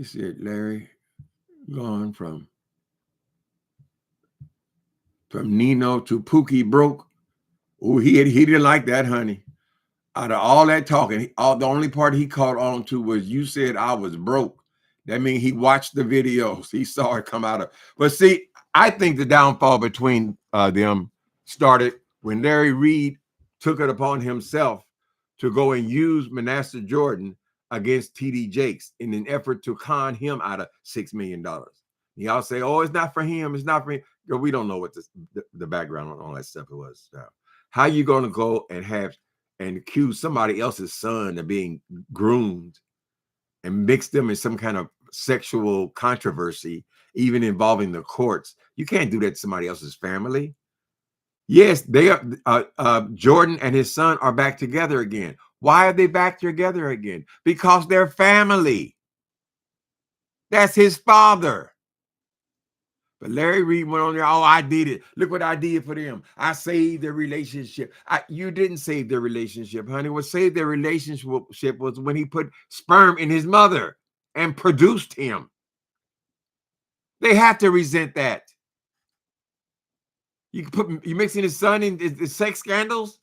said, Larry, gone from Nino to Pookie broke. Oh, he didn't like that, honey. Out of all that talking, the only part he caught on to was you said I was broke. That means he watched the videos. He saw it come out of. But see, I think the downfall between them started when Larry Reid took it upon himself to go and use Manasseh Jordan against TD Jakes in an effort to con him out of $6 million. Y'all say, oh, it's not for him. It's not for him. Girl, we don't know what the background on all that stuff was. How you going to go and accuse somebody else's son of being groomed and mix them in some kind of sexual controversy, even involving the courts? You can't do that to somebody else's family. Yes, they are. Jordan and his son are back together again. Why are they back together again? Because they're family. That's his father. But Larry Reid went on there, oh, I did it. Look what I did for them. I saved their relationship. You didn't save their relationship, honey. What saved their relationship was when he put sperm in his mother and produced him. They have to resent that. You mixing his son in the sex scandals?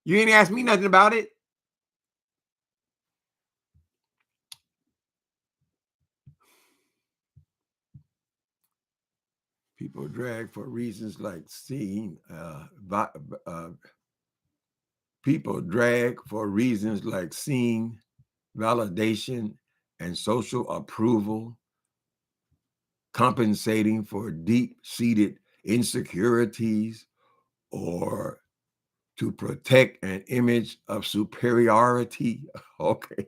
You ain't asked me nothing about it. People drag for reasons like seeing, people drag for reasons like seeing, validation, and social approval, compensating for deep-seated insecurities, or to protect an image of superiority. Okay.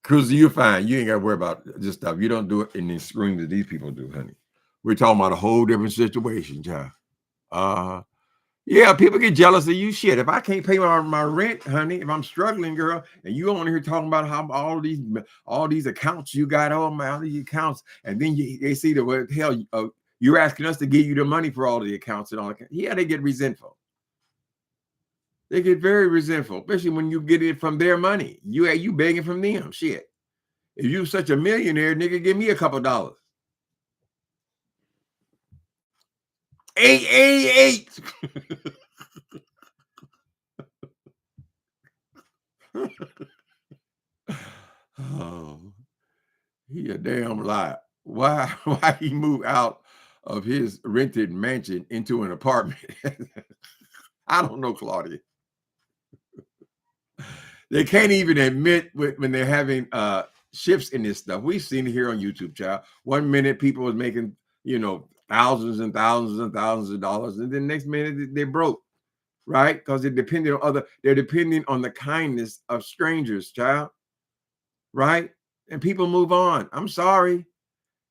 Cruiser, you're fine. You ain't got to worry about this stuff. You don't do it in the extreme that these people do, honey. We're talking about a whole different situation, child. Yeah, people get jealous of you. Shit, if I can't pay my rent, honey, if I'm struggling, girl, and you on here talking about how all these accounts you got, all these accounts, and then they see the what hell you're asking us to give you the money for all the accounts and all that. Yeah, they get resentful. They get very resentful, especially when you get it from their money. You begging from them. Shit. If you such a millionaire, nigga, give me a couple dollars. 888. Oh, he a damn lie. Why he moved out of his rented mansion into an apartment? I don't know, Claudia. They can't even admit when they're having shifts in this stuff. We've seen it here on YouTube, child. 1 minute people was making, thousands and thousands and thousands of dollars, and then next minute they're broke, right? Because they're depending on the kindness of strangers, child. Right? And people move on. I'm sorry.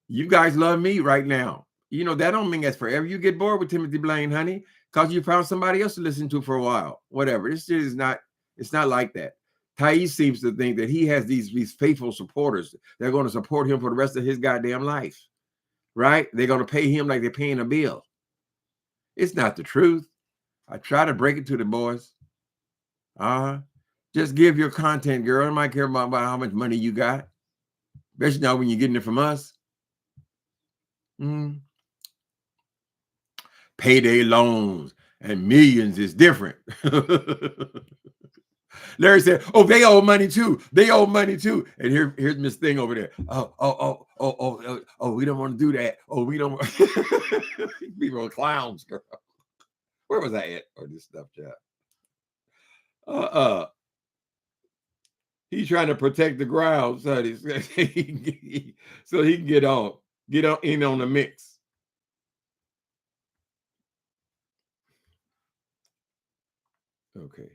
You guys love me right now. That don't mean that's forever. You get bored with Timothy Blaine, honey, because you found somebody else to listen to for a while. Whatever. This shit is not, it's not like that. Thais seems to think that he has these faithful supporters. They're going to support him for the rest of his goddamn life. Right? They're going to pay him like they're paying a bill. It's not the truth. I try to break it to the boys. Just give your content, girl. I might care about how much money you got. Especially now when you're getting it from us. Payday loans and millions is different. Larry said, "Oh, they owe money too. They owe money too." And here's Miss Thing over there. Oh, we don't want to do that. Oh, we don't. People are clowns, girl. Where was I at? Or this stuff, child. He's trying to protect the ground, so he can get in on the mix. Okay.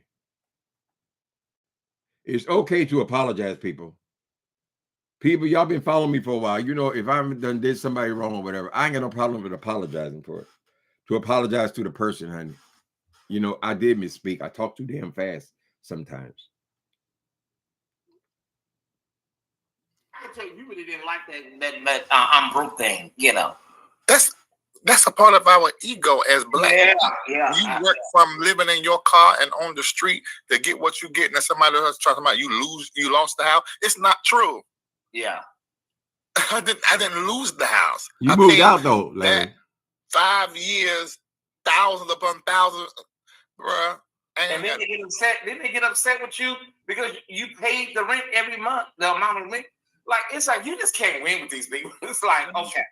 It's okay to apologize, people. People, y'all been following me for a while. If I did somebody wrong or whatever, I ain't got no problem with apologizing for it. To apologize to the person, honey. I did misspeak. I talk too damn fast sometimes. I can tell you really didn't like that I'm broke thing, That's a part of our ego as black. Yeah. You work from living in your car and on the street to get what you get, and somebody else talking about you lost the house. It's not true. Yeah. I didn't lose the house. You moved out though, Larry. 5 years, thousands upon thousands, bruh. And then they get upset. Then they get upset with you because you paid the rent every month, the amount of rent. It's like you just can't win with these people. It's like, okay.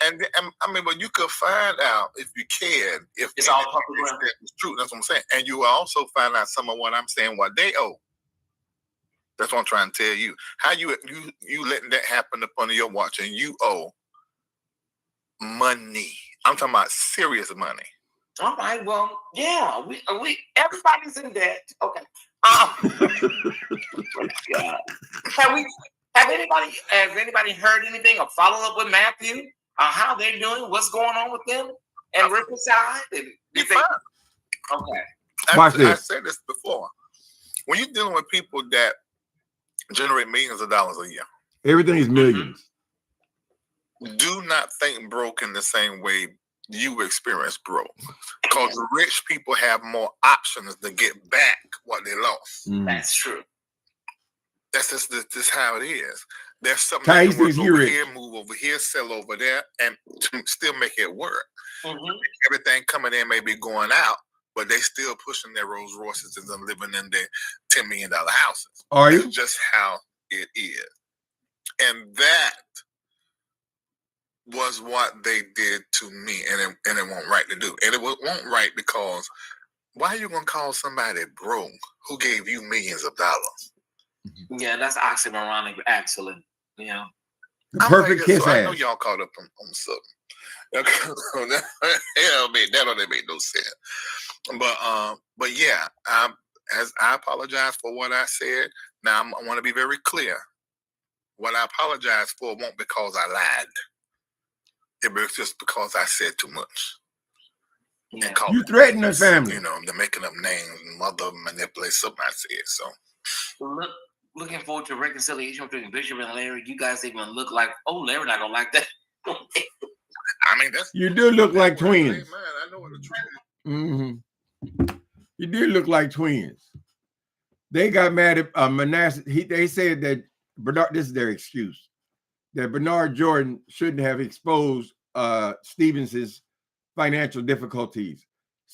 And I mean, but you could find out if you can, if it's all public. It's true. That's what I'm saying. And you will also find out some of what I'm saying, what they owe. That's what I'm trying to tell you. How you letting that happen upon your watch, and you owe money. I'm talking about serious money. All right. Well, yeah. We everybody's in debt. Okay. Has anybody heard anything or follow up with Matthew? How they're doing? What's going on with them? And reconcile? Okay. I said this before. When you're dealing with people that generate millions of dollars a year, everything is millions. Do not think broke in the same way you experience broke, because the rich people have more options to get back what they lost. That's true. That's just how it is. There's something that can work over here, move over here, sell over there, and to still make it work. Everything coming in may be going out, but they still pushing their Rolls Royces and living in their $10 million houses. Are you? That's just how it is. And that was what they did to me, and it wasn't right to do. And it wasn't right because why are you going to call somebody broke who gave you millions of dollars? Yeah, that's oxymoronic, excellent. Yeah. The perfect kiss ass. I know y'all caught up on something. That don't make no sense. But yeah, as I apologize for what I said. Now I want to be very clear. What I apologize for won't because I lied. it was just because I said too much. Yeah. You threaten the family. You know, they're making up names and mother manipulate something I said. So looking forward to reconciliation between Bishop and Larry. You guys even look like, oh, Larry not gonna like that. I mean, you do look like twins. Man, I know what the truth is. Mm-hmm. You do look like twins. They got mad at Manasseh. They said that Bernard, this is their excuse, that Bernard Jordan shouldn't have exposed Stevenson's financial difficulties.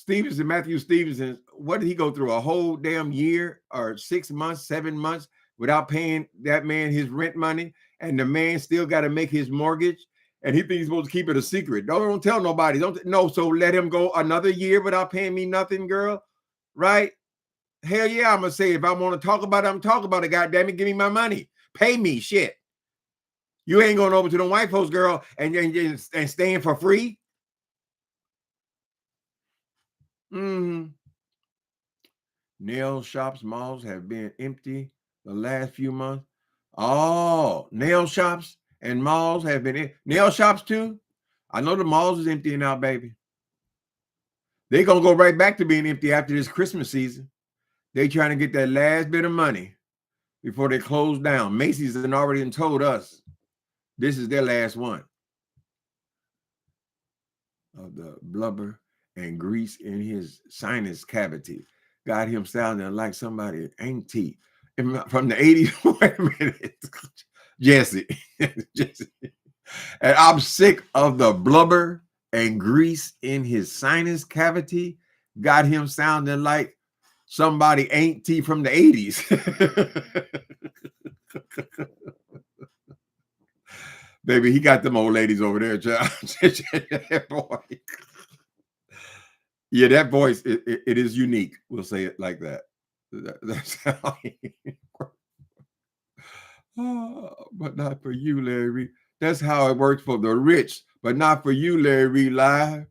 Matthew Stevenson, what did he go through? A whole damn year or 6 months, 7 months without paying that man his rent money, and the man still got to make his mortgage, and he thinks he's supposed to keep it a secret. Don't tell nobody. So let him go another year without paying me nothing, girl. Right? Hell yeah, I'm gonna say if I want to talk about it, I'm talking about it. God damn it, give me my money. Pay me shit. You ain't going over to the white folks, girl, and staying for free. Nail shops, malls have been empty the last few months. Oh, nail shops and malls have been nail shops too. I know the malls is emptying now, baby. They're gonna go right back to being empty after this Christmas season. They trying to get that last bit of money before they close down. Macy's has already told us this is their last one. Of the blubber and grease in his sinus cavity got him sounding like somebody auntie from the 80s. Wait a minute. Jesse. And I'm sick of the blubber and grease in his sinus cavity got him sounding like somebody auntie from the 80s. Baby, he got them old ladies over there, child. That boy. Yeah, that voice, it is unique. We'll say it like that. That's how but not for you, Larry Reid. That's how it works for the rich, but not for you, Larry Reid Live.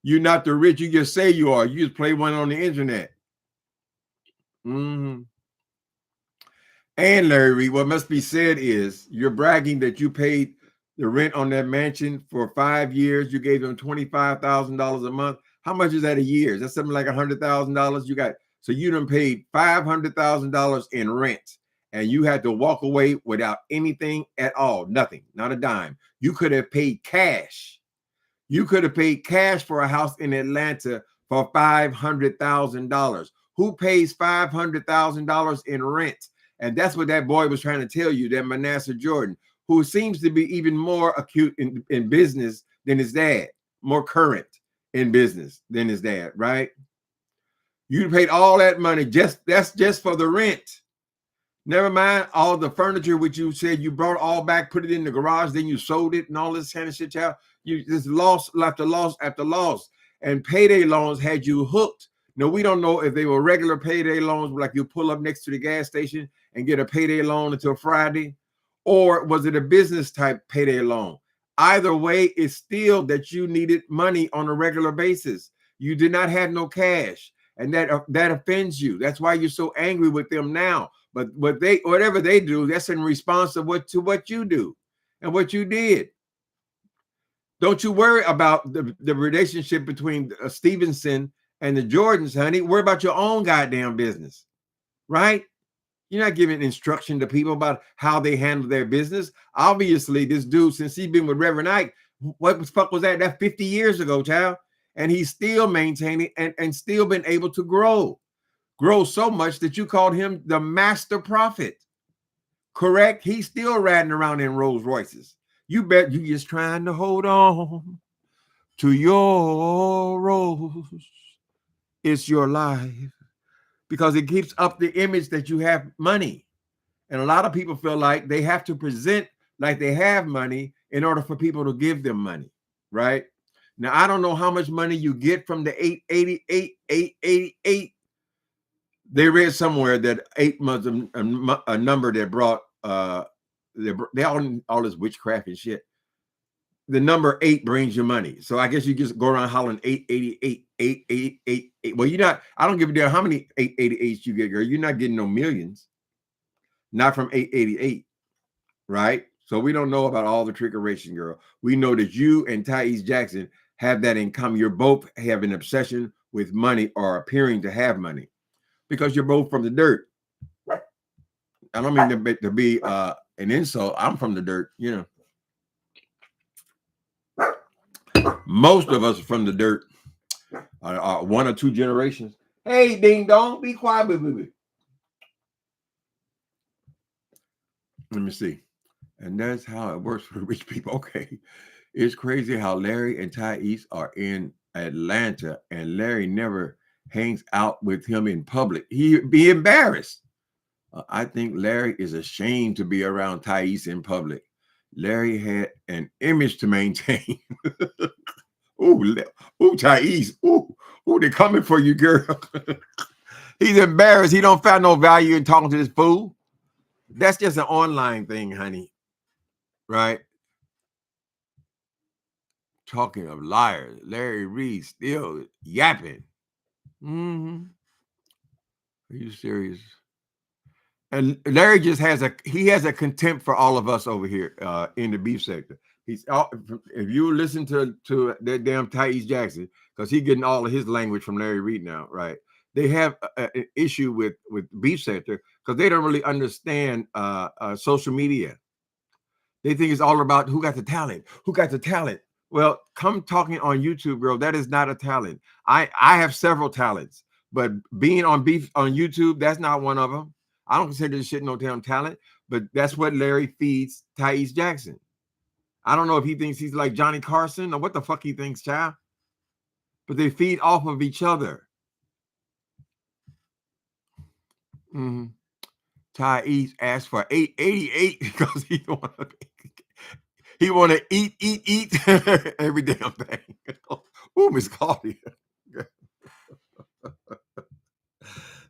You're not the rich. You just say you are. You just play one on the internet. And Larry Reid, what must be said is you're bragging that you paid the rent on that mansion for 5 years. You gave them $25,000 a month. How much is that a year? That's something like $100,000 you got. So you done paid $500,000 in rent, and you had to walk away without anything at all. Nothing, not a dime. You could have paid cash. You could have paid cash for a house in Atlanta for $500,000. Who pays $500,000 in rent? And that's what that boy was trying to tell you, that Manasseh Jordan, who seems to be even more acute in business than his dad, more current in business than his dad, right? You paid all that money, that's just for the rent. Never mind all the furniture, which you said you brought all back, put it in the garage, then you sold it and all this kind of shit, child. You just loss after loss after loss. And payday loans had you hooked. Now, we don't know if they were regular payday loans, like you pull up next to the gas station and get a payday loan until Friday, or was it a business type payday loan? Either way, it's still that you needed money on a regular basis. You did not have no cash, and that offends you. That's why you're so angry with them now. But whatever they do, that's in response to what you do and what you did. Don't you worry about the relationship between Stevenson and the Jordans, honey. Worry about your own goddamn business, right? You're not giving instruction to people about how they handle their business. Obviously, this dude, since he's been with Reverend Ike, what the fuck was that? That's 50 years ago, child. And he's still maintaining and still been able to grow so much that you called him the master prophet. Correct? He's still riding around in Rolls Royces. You bet you just trying to hold on to your rose. It's your life. Because it keeps up the image that you have money. And a lot of people feel like they have to present like they have money in order for people to give them money, right? Now, I don't know how much money you get from the 888. They read somewhere that 8 was a number that brought they all this witchcraft and shit. The number 8 brings you money. So I guess you just go around hollering 888, 888. Well, you're not, I don't give a damn how many 888s you get, girl. You're not getting no millions. Not from 888, right? So we don't know about all the trickeration, girl. We know that you and Thais Jackson have that in common. You're both have an obsession with money or appearing to have money because you're both from the dirt. I don't mean to be an insult. I'm from the dirt, you know. Most of us are from the dirt. 1 or 2 generations. Hey, ding dong, be quiet, baby. Let me see. And that's how it works for rich people. Okay. It's crazy how Larry and Thais are in Atlanta and Larry never hangs out with him in public. He'd be embarrassed. I think Larry is ashamed to be around Thais in public. Larry had an image to maintain. Ooh, Thais. Ooh, they're coming for you, girl. He's embarrassed. He don't find no value in talking to this fool. That's just an online thing, honey. Right? Talking of liars, Larry Reid still yapping. Are you serious? And Larry just has a contempt for all of us over here in the beef sector. If you listen to that damn Thais Jackson, because he's getting all of his language from Larry Reid now, right? They have an issue with beef sector because they don't really understand social media. They think it's all about who got the talent, who got the talent. Well, come talking on YouTube, girl. That is not a talent. I have several talents, but being on beef on YouTube, that's not one of them. I don't consider this shit no damn talent, but that's what Larry feeds Thais Jackson. I don't know if he thinks he's like Johnny Carson or what the fuck he thinks, child. But they feed off of each other. Thais asked for 888 because he want to eat every damn thing. Oh, Miss Claudia.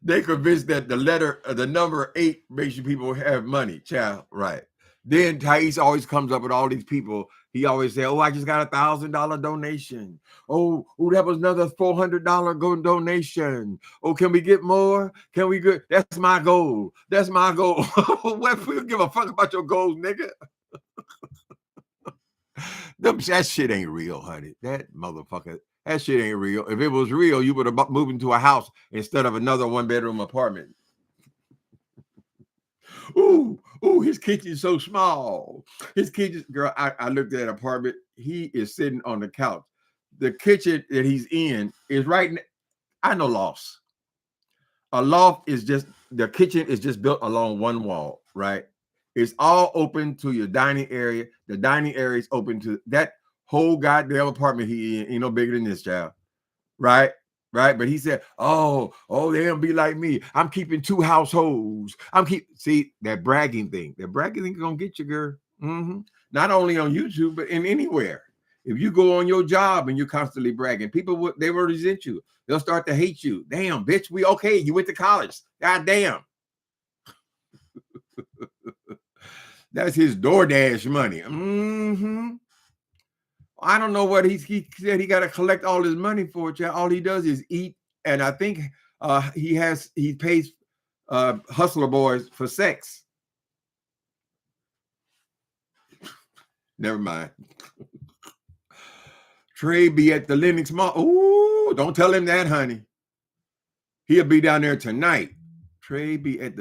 They convinced that the number 8 makes you people have money, child. Right. Then Thais always comes up with all these people. He always say, "Oh, I just got $1,000 donation. Oh, that was another $400 donation. Oh, can we get more? Can we get? That's my goal. That's my goal." What? We don't give a fuck about your goals, nigga. That shit ain't real, honey. That motherfucker. That shit ain't real. If it was real, you would have moved into a house instead of another 1-bedroom apartment. Ooh, his kitchen's so small. His kitchen, girl, I looked at an apartment. He is sitting on the couch. The kitchen that he's in is I know lofts. A loft is just, the kitchen is just built along one wall, right? It's all open to your dining area. The dining area is open to that whole goddamn apartment he in. Ain't no bigger than this, child. Right? Right. But he said, oh, they don't be like me. I'm keeping 2 households. See that bragging thing. That bragging thing is gonna get you, girl. Not only on YouTube, but in anywhere. If you go on your job and you're constantly bragging, people they will resent you. They'll start to hate you. Damn, bitch, we okay. You went to college. God damn. That's his DoorDash money. I don't know what he said he got to collect all his money for it. All he does is eat, and I think he pays hustler boys for sex. Never mind. Trey be at the LENOX Mall. Ooh, don't tell him that, honey. He'll be down there tonight. Trey be at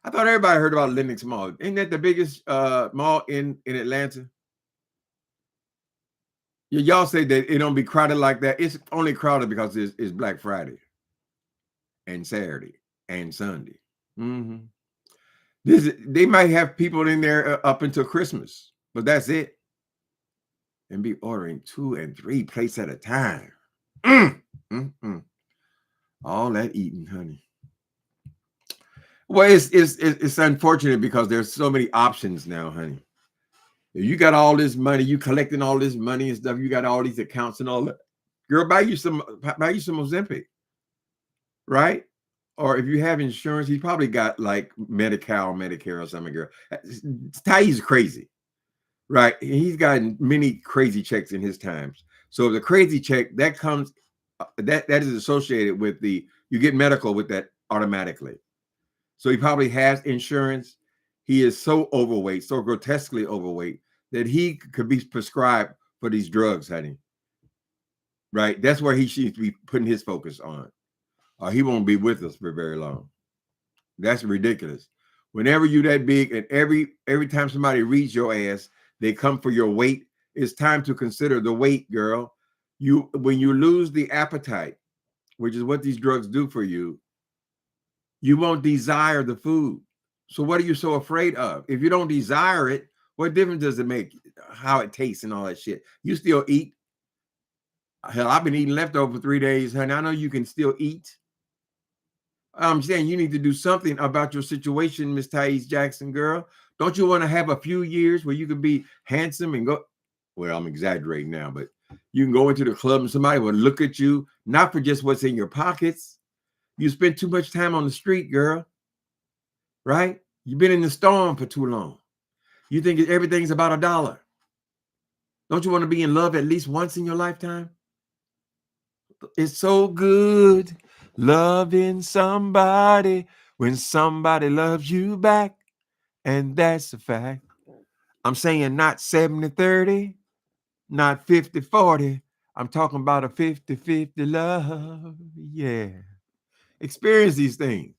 I thought everybody heard about LENOX Mall. Isn't that the biggest mall in Atlanta? Y'all say that it don't be crowded like that. It's only crowded because it's Black Friday and Saturday and Sunday. They might have people in there up until Christmas, but that's it. And be ordering 2 and 3 plates at a time. All that eating, honey. Well, it's unfortunate because there's so many options now, honey. If you got all this money, you collecting all this money and stuff, you got all these accounts and all that. Girl, buy you some Ozempic, right? Or if you have insurance, he probably got like Medicare or something, girl. Thais Crazy, right? He's gotten many crazy checks in his times. So the crazy check that comes, that is associated with you get medical with that automatically. So he probably has insurance. he is so overweight, so grotesquely overweight, that he could be prescribed for these drugs, honey. Right? That's where he should be putting his focus on. Or he won't be with us for very long. That's ridiculous. Whenever you that big, and every time somebody reads your ass, they come for your weight. It's time to consider the weight, girl. When you lose the appetite, which is what these drugs do for you, you won't desire the food. So what are you so afraid of? If you don't desire it, what difference does it make how it tastes and all that shit? You still eat. Hell, I've been eating leftover for 3 days, honey. I know you can still eat. I'm saying you need to do something about your situation, Miss Thais Jackson, girl. Don't you want to have a few years where you can be handsome and go? Well, I'm exaggerating now, but you can go into the club and somebody will look at you, not for just what's in your pockets. You spend too much time on the street, girl. Right? You've been in the storm for too long. You think everything's about $1. Don't you want to be in love at least once in your lifetime? It's so good loving somebody when somebody loves you back. And that's a fact. I'm saying not 70-30, not 50-40. I'm talking about a 50-50 love. Yeah. Experience these things.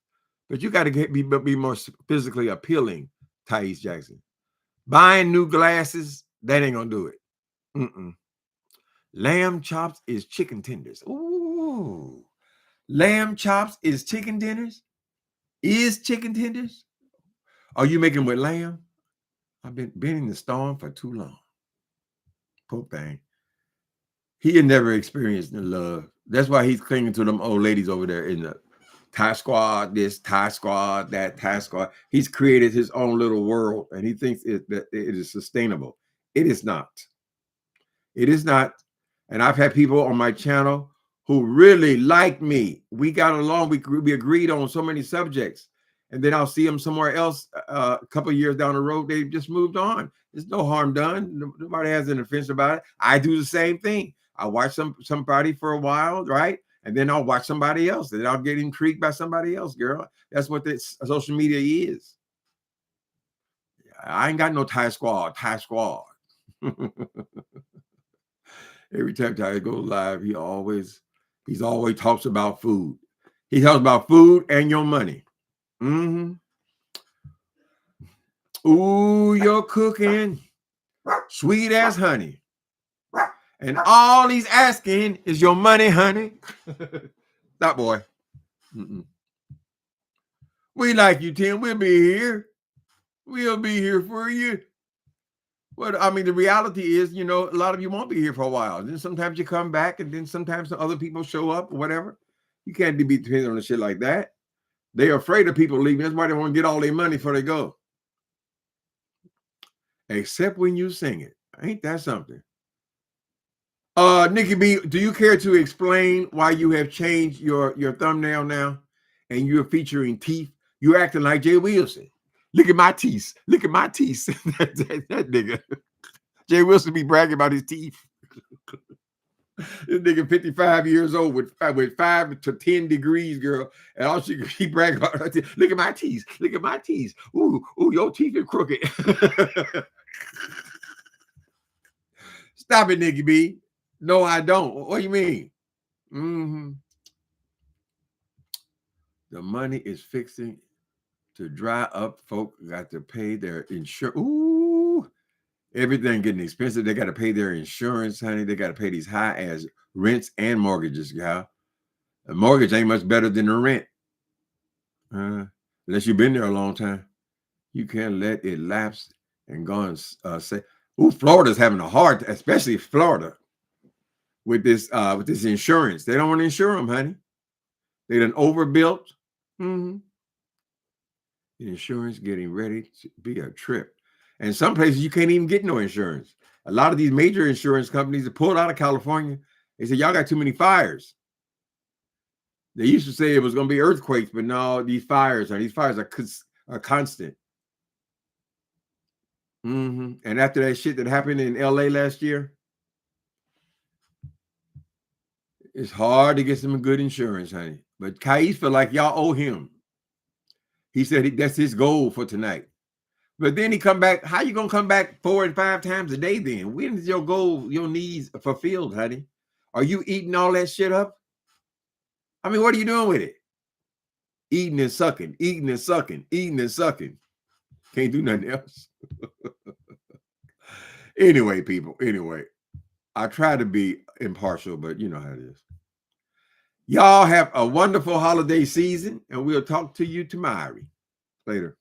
But you got to be more physically appealing, Thais Jackson. Buying new glasses, that ain't going to do it. Mm-mm. Lamb chops is chicken tenders. Ooh. Lamb chops is chicken tenders? Is chicken tenders? Are you making with lamb? I've been in the storm for too long. Poor thing. He had never experienced the love. That's why he's clinging to them old ladies over there in the Thai squad, this Thai squad, that Thai squad. He's created his own little world, and he thinks that it is sustainable. It is not. It is not. And I've had people on my channel who really like me. We got along. We agreed on so many subjects. And then I'll see them somewhere else a couple of years down the road. They just moved on. There's no harm done. Nobody has an offense about it. I do the same thing. I watch somebody for a while, right? And then I'll watch somebody else. And then I'll get intrigued by somebody else, girl. That's what this social media is. I ain't got no Thai squad. Every time Ty goes live, he always talks about food. He talks about food and your money. Mm-hmm. Ooh, you're cooking sweet as honey. And all he's asking is your money, honey. Stop, boy. Mm-mm. We like you, Tim. We'll be here. We'll be here for you. Well, I mean, the reality is, a lot of you won't be here for a while. Then sometimes you come back, and then sometimes other people show up or whatever. You can't be dependent on a shit like that. They're afraid of people leaving. That's why they want to get all their money before they go. Except when you sing it. Ain't that something? Nikki B, do you care to explain why you have changed your thumbnail now and you're featuring teeth? You're acting like Jay Wilson. Look at my teeth. Look at my teeth. that nigga. Jay Wilson be bragging about his teeth. This nigga 55 years old with 5 to 10 degrees, girl. And all she keep bragging about her teeth. Look at my teeth. Look at my teeth. Ooh, your teeth are crooked. Stop it, Nikki B. No, I don't. What do you mean? Mm-hmm. The money is fixing to dry up. Folk got to pay their insurance. Ooh, everything getting expensive. They got to pay their insurance, honey. They got to pay these high-ass rents and mortgages, y'all. A mortgage ain't much better than the rent. Unless you've been there a long time. You can't let it lapse and go and say, ooh, Florida's having a hard time, especially Florida, with this insurance. They don't want to insure them, honey. They done overbuilt. Mm-hmm. The insurance getting ready to be a trip. And some places you can't even get no insurance. A lot of these major insurance companies that pulled out of California, they said, y'all got too many fires. They used to say it was going to be earthquakes, but no, these fires are constant. Mm-hmm. And after that shit that happened in LA last year, it's hard to get some good insurance, honey. But Kais feel like y'all owe him. He said that's his goal for tonight. But then he come back. How you gonna come back 4 and 5 times a day then? When is your goal, your needs fulfilled, honey? Are you eating all that shit up? I mean, what are you doing with it? Eating and sucking, eating and sucking, eating and sucking. Can't do nothing else. Anyway, people, anyway, I try to be impartial, but you know how it is. Y'all have a wonderful holiday season, and we'll talk to you tomorrow. Later.